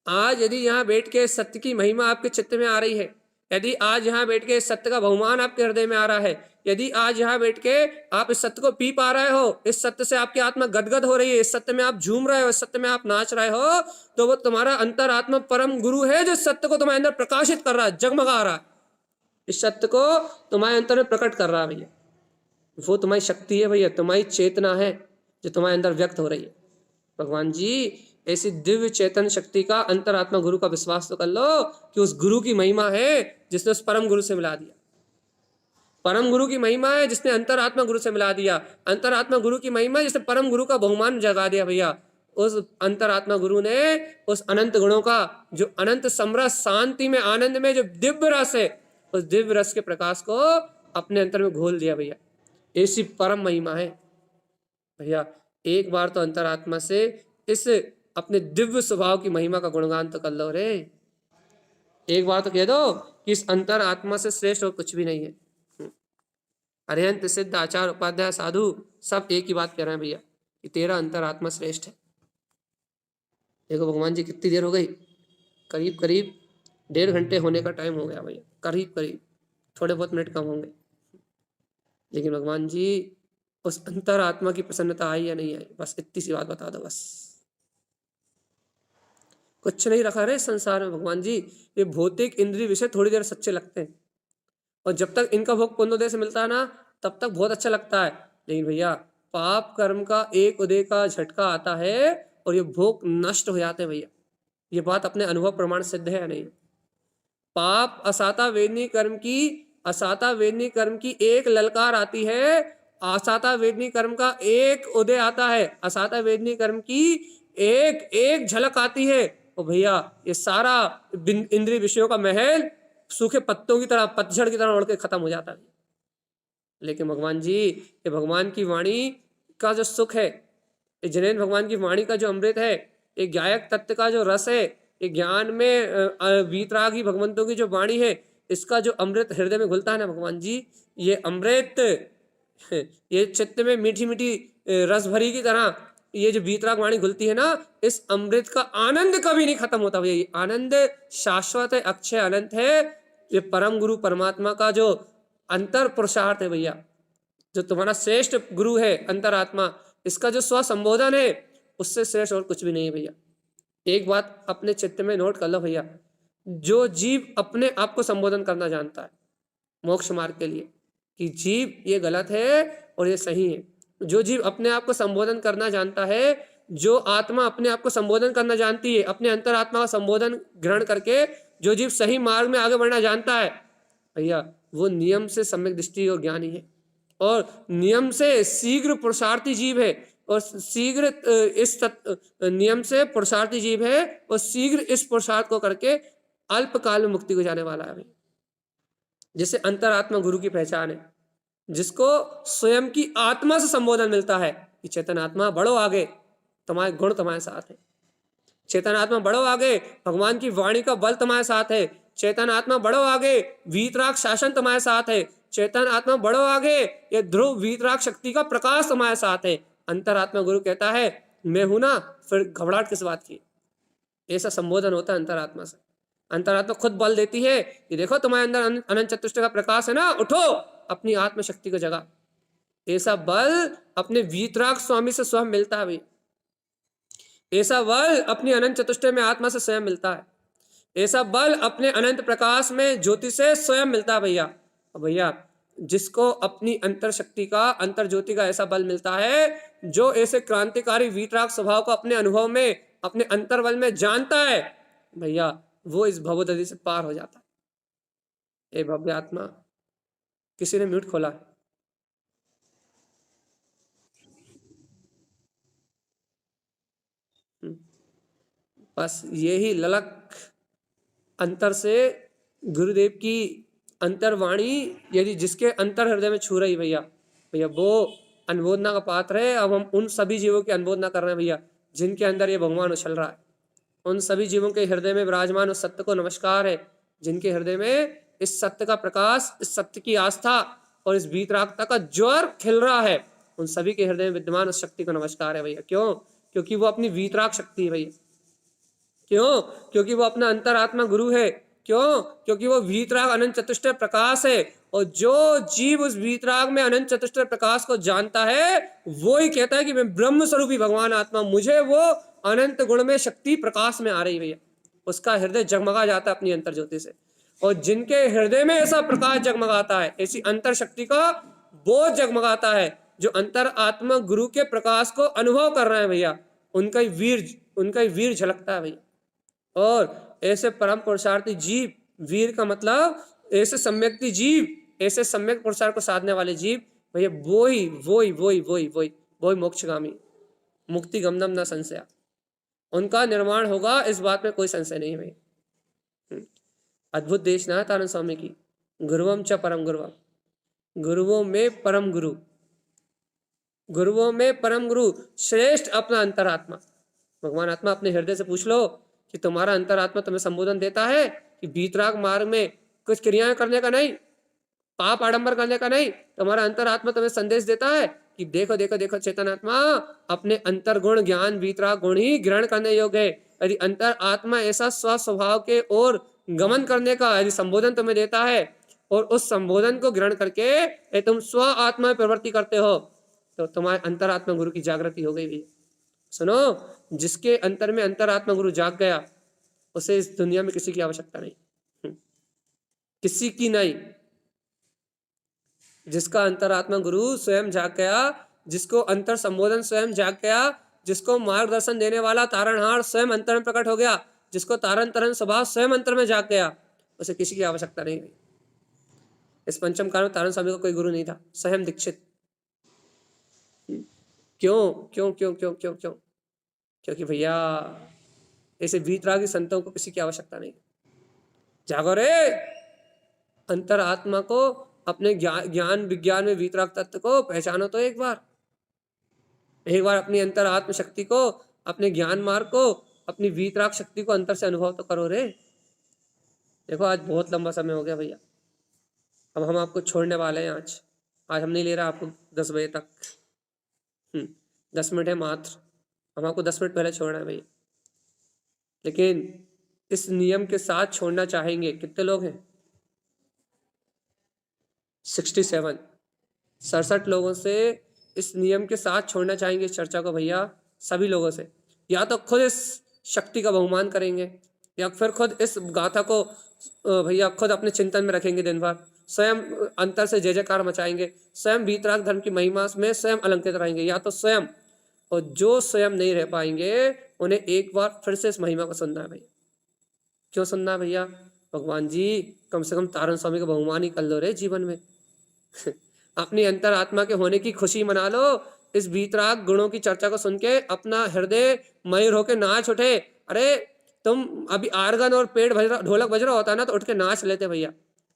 आज यदि यहाँ बैठ के सत्य की महिमा आपके चित्त में आ रही है, यदि आज यहाँ बैठ के सत्य का बहुमान आपके हृदय में आ रहा है, यदि आज यहाँ बैठ के आप इस सत्य को पी पा रहे हो, इस सत्य से आपकी आत्मा गदगद हो रही है, इस सत्य में आप झूम रहे हो, इस सत्य में आप नाच रहे हो, तो वो तुम्हारा अंतर आत्मा परम गुरु है, जो सत्य को तुम्हारे अंदर प्रकाशित कर रहा है, जगमगा रहा है। इस सत्य को तुम्हारे अंतर में प्रकट कर रहा है भैया। वो तुम्हारी शक्ति है भैया, तुम्हारी चेतना है जो तुम्हारे अंदर व्यक्त हो रही है। भगवान जी ऐसी दिव्य चेतन शक्ति का अंतरात्मा गुरु का विश्वास तो कर लो कि उस गुरु की महिमा है जिसने उस परम गुरु से मिला दिया। परम गुरु की महिमा है जिसने अंतरात्मा गुरु से मिला दिया। अंतरात्मा गुरु की महिमा है जिसने परम गुरु का बहुमान जगा दिया भैया। उस अंतरात्मा गुरु ने उस अनंत गुणों का जो अनंत समरस शांति में आनंद में जो दिव्य रस है, उस दिव्य रस के प्रकाश को अपने अंतर में घोल दिया भैया। ऐसी परम महिमा है भैया। एक बार तो अंतरात्मा से इस अपने दिव्य स्वभाव की महिमा का गुणगान तो कर लो रे। एक बार तो कह दो कि इस अंतरात्मा से श्रेष्ठ और कुछ भी नहीं है। अरिहंत सिद्ध आचार्य उपाध्याय साधु सब एक ही बात कह रहे हैं भैया कि तेरा अंतरात्मा श्रेष्ठ है। देखो भगवान जी कितनी देर हो गई, करीब करीब 1.5 घंटे होने का टाइम हो गया भैया, करीब करीब, थोड़े बहुत मिनट कम होंगे। लेकिन भगवान जी उस अंतरात्मा की प्रसन्नता आई या नहीं आई, बस इतनी सी बात बता दो बस। कुछ नहीं रखा रे संसार में भगवान जी। ये भौतिक इंद्रिय विषय थोड़ी देर सच्चे लगते हैं और जब तक इनका भोग पुण्योदय से मिलता है ना तब तक बहुत अच्छा लगता है। लेकिन भैया पाप कर्म का एक उदय का झटका आता है और ये भोग नष्ट हो जाते हैं भैया। ये बात अपने अनुभव प्रमाण सिद्ध है या नहीं? पाप असाता वेदनी कर्म की एक ललकार आती है, आसाता वेदनी कर्म का एक उदय आता है, असाता वेदनी कर्म की एक एक झलक आती है। और भैया ये सारा इंद्रिय विषयों का महल सूखे पत्तों की तरह, पतझड़ की तरह उड़ के खत्म हो जाता है। लेकिन भगवान जी ये भगवान की वाणी का जो सुख है, ये जिनेन्द्र भगवान की वाणी का जो अमृत है, ये गायक तत्व का जो रस है, ये ज्ञान में वीतरागी भगवंतों की जो वाणी है, इसका जो अमृत हृदय में घुलता है ना भगवान जी, ये अमृत ये चित्त में मीठी मीठी रस भरी की तरह ये जो वीतराग वाणी घुलती है ना, इस अमृत का आनंद कभी नहीं खत्म होता भैया। ये आनंद शाश्वत है, अक्षय अनंत है। ये परम गुरु परमात्मा का जो अंतर पुरुषार्थ है भैया, जो तुम्हारा श्रेष्ठ गुरु है अंतरात्मा, इसका जो स्व संबोधन है उससे श्रेष्ठ और कुछ भी नहीं है भैया। एक बात अपने चित्त में नोट कर लो भैया, जो जीव अपने आप को संबोधन करना जानता है मोक्ष मार्ग के लिए कि जीव ये गलत है और ये सही है, जो जीव अपने आप को संबोधन करना जानता है, जो आत्मा अपने आप को संबोधन करना जानती है, अपने अंतरात्मा का संबोधन ग्रहण करके जो जीव सही मार्ग में आगे बढ़ना जानता है भैया, वो नियम से सम्यक दृष्टि और ज्ञानी है और नियम से शीघ्र पुरुषार्थी जीव है और शीघ्र इस नियम से पुरुषार्थी जीव है और शीघ्र इस पुरुषार्थ को करके अल्पकाल में मुक्ति को जाने वाला है। जिसे अंतरात्मा गुरु की पहचान है, जिसको स्वयं की आत्मा से संबोधन मिलता है कि चेतन आत्मा बढ़ो आगे, तुम्हारे गुण तुम्हारे साथ है। चेतन आत्मा बढ़ो आगे, भगवान की वाणी का बल तुम्हारे साथ है। चेतन आत्मा बढ़ो आगे, वीतराग शासन तुम्हारे साथ है। चेतन आत्मा बढ़ो आगे, ये ध्रुव वीतराग शक्ति का प्रकाश तुम्हारे साथ है। अंतरात्मा गुरु कहता है मैं हूं ना, फिर घबराहट किस बात की। ऐसा संबोधन होता है अंतरात्मा से। अंतरात्मा खुद बल देती है कि देखो तुम्हारे अंदर अनंत चतुष्टय का प्रकाश है ना, उठो अपनी आत्म शक्ति को जगा। ऐसा बल अपने वीतराग स्वामी से स्वयं मिलता है भैया। ऐसा बल अपनी अनंत चतुष्टय में आत्मा से स्वयं मिलता है। ऐसा बल अपने अनंत प्रकाश में ज्योति से स्वयं मिलता है भैया। भैया जिसको अपनी अंतर शक्ति का, अंतर ज्योति का ऐसा बल मिलता है, जो ऐसे क्रांतिकारी वीतराग स्वभाव को अपने अनुभव में, अपने अंतर्बल में जानता है भैया, वो इस भवदधि से पार हो जाता है। ए भव्य आत्मा, किसी ने म्यूट खोला है? बस यही ललक अंतर से गुरुदेव की अंतरवाणी यदि जिसके अंतर हृदय में छू रही भैया, भैया वो अनुमोदना का पात्र है। अब हम उन सभी जीवों की अनुमोदना कर रहे हैं भैया जिनके अंदर ये भगवान उछल रहा है। उन सभी जीवों के हृदय में विराजमान उस सत्य को नमस्कार है, जिनके हृदय में इस सत्य का प्रकाश, इस सत्य की आस्था और इस वीतरागता का ज्वर खिल रहा है। उन सभी के हृदय में विद्यमान उस शक्ति को नमस्कार है भैया। क्यों? क्योंकि वो अपनी वीतराग शक्ति है भैया। क्यों? क्योंकि वो अपना अंतरात्मा गुरु है। क्यों? क्योंकि वो वीतराग अनंत चतुष्टय प्रकाश है और जो जीव उस वीतराग में अनंत चतुष्टय प्रकाश को जानता है वो ही कहता है कि मैं ब्रह्म स्वरूपी भगवान आत्मा, मुझे वो अनंत गुण में शक्ति प्रकाश में आ रही भैया। उसका हृदय जगमगा जाता है अपनी अंतर ज्योति से। और जिनके हृदय में ऐसा प्रकाश जगमगाता है, ऐसी अंतर शक्ति का बोझ जगमगाता है, जो अंतर आत्मा गुरु के प्रकाश को अनुभव कर रहे हैं भैया, उनका ही वीर झलकता है भैया। और ऐसे परम पुरुषार्थी जीव, वीर का मतलब ऐसे सम्यक्ति जीव, ऐसे सम्यक पुरुषार्थ को साधने वाले जीव भैया, वही मोक्षगामी, मुक्ति गमनम न संशय, उनका निर्माण होगा, इस बात में कोई संशय नहीं है। अद्भुत देशना है तारण स्वामी की, गुरुवम च परम गुरुवम, गुरुओं में परम गुरु, गुरुओं में परम गुरु श्रेष्ठ अपना अंतरात्मा। भगवान आत्मा अपने हृदय से पूछ लो कि तुम्हारा अंतरात्मा तुम्हें संबोधन देता है कि बीतराग मार्ग में कुछ क्रियाएं करने का नहीं, पाप आडंबर करने का नहीं, तुम्हारा अंतरात्मा तुम्हें संदेश देता है कि देखो देखो देखो चेतन आत्मा, अपने अंतर्गुण ज्ञान बीतराग गुण ही ग्रहण करने योग्य है। यदि अंतर आत्मा ऐसा स्वस्वभाव के ओर गमन करने का यदि संबोधन तुम्हें देता है और उस संबोधन को ग्रहण करके तुम स्व आत्मा में प्रवृत्ति करते हो, तो तुम्हारे अंतरात्मा गुरु की जागृति हो गई भी। सुनो, जिसके अंतर में अंतरात्मा गुरु जाग गया, उसे इस दुनिया में किसी की आवश्यकता नहीं, किसी की नहीं। जिसका अंतरात्मा गुरु स्वयं जाग गया, जिसको अंतर संबोधन स्वयं जाग गया, जिसको मार्गदर्शन देने वाला तारणहार स्वयं अंतर में प्रकट हो गया, जिसको तारण तरन स्वभाव स्वयं अंतर में जाग गया, उसे किसी की आवश्यकता नहीं हुई। इस पंचम काल में तारण स्वामी को कोई गुरु नहीं था, स्वयं दीक्षित। क्यों क्यों क्यों क्यों क्यों क्यों? क्योंकि भैया ऐसे वीतरागी संतों को किसी की आवश्यकता नहीं। जागो रे, अंतर आत्मा को, अपने ज्ञान विज्ञान में वीतराग तत्व को पहचानो तो एक बार अपनी अंतर आत्म शक्ति को, अपने ज्ञान मार्ग को, अपनी वीतराग शक्ति को अंतर से अनुभव तो करो रे। देखो आज बहुत लंबा समय हो गया भैया, अब हम आपको छोड़ने वाले हैं। आज हम नहीं ले रहा आपको 10 बजे तक, 10 मिनट है मात्र, हम आपको 10 मिनट पहले छोड़ना है भैया। लेकिन इस नियम के साथ छोड़ना चाहेंगे कितने लोग हैं? 67 लोगों से इस नियम के साथ छोड़ना चाहेंगे इस चर्चा को भैया, सभी लोगों से। या तो खुद इस शक्ति का बहुमान करेंगे, या फिर खुद इस गाथा को भैया खुद अपने चिंतन में रखेंगे दिन भर, स्वयं अंतर से जय जयकार मचाएंगे, स्वयं वीतराग धर्म की महिमा में स्वयं अलंकृत रहेंगे, या तो स्वयं। और जो स्वयं नहीं रह पाएंगे उन्हें एक बार फिर से इस महिमा को सुनना है भैया। क्यों सुनना है भैया? भगवान जी कम से कम तारण स्वामी का बहुमान ही कर लो रे जीवन में। अपनी अंतर आत्मा के होने की खुशी मना लो, इस बीतराग गुणों की चर्चा को सुन के अपना हृदय मयूर होके नाच उठे। अरे तुम अभी आर्गन और पेड़ ढोलक बज रहा होता ना तो उठ के नाच लेते भैया,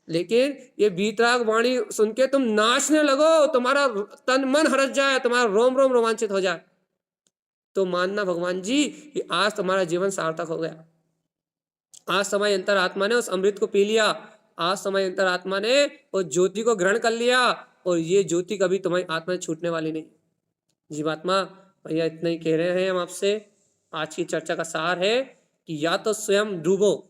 लेकिन ये बीतराग वाणी सुन के तुम नाचने लगो, तुम्हारा तन मन हरस जाए, तुम्हारा रोम रोम रोमांचित हो जाए, तो मानना भगवान जी कि आज तुम्हारा जीवन सार्थक हो गया। आज समय अंतर आत्मा ने उस अमृत को पी लिया, आज समय अंतर आत्मा ने उस ज्योति को ग्रहण कर लिया, और ये ज्योति कभी तुम्हारी आत्मा से छूटने वाली नहीं। जीवात्मा भैया इतना ही कह रहे हैं हम आपसे। आज की चर्चा का सार है कि या तो स्वयं डूबो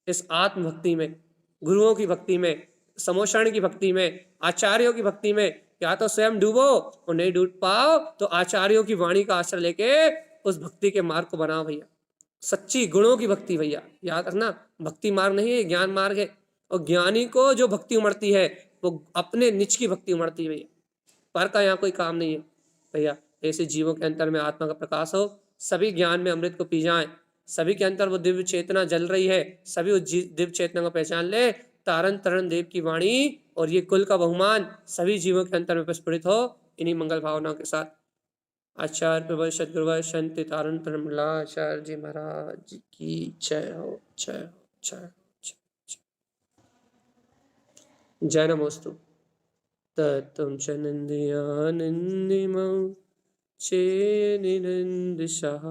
इस आत्म भक्ति में, गुरुओं की भक्ति में, समोषण की भक्ति में, आचार्यों की भक्ति में, या तो स्वयं डूबो और नहीं डूब पाओ तो आचार्यों की वाणी का आश्रय लेके उस भक्ति के मार्ग को बनाओ भैया। सच्ची गुणों की भक्ति भैया, याद रखना, भक्ति मार्ग नहीं है, ज्ञान मार्ग है। और ज्ञानी को जो भक्ति उमड़ती है वो अपने निज की भक्ति उमड़ती है भैया, पर का यहाँ कोई काम नहीं है भैया। ऐसे जीवों के अंतर में आत्मा का प्रकाश हो, सभी ज्ञान में अमृत को पी जाएं, सभी के अंतर वो दिव्य चेतना जल रही है, सभी उस दिव्य चेतना को पहचान ले। तारण तरण देव की वाणी और ये कुल का बहुमान सभी जीवों के अंतर में प्रस्फुटित हो, इन्हीं मंगल भावनाओं के साथ। आचार्य प्रभु सदगुरु शांति तारण तरमला आचार्य जी महाराज की जय हो, जय हो, जय हो, जय नमोस्तु। तत्त्वं च नन्द्यानन्दिमं चेन्निनन्दशः।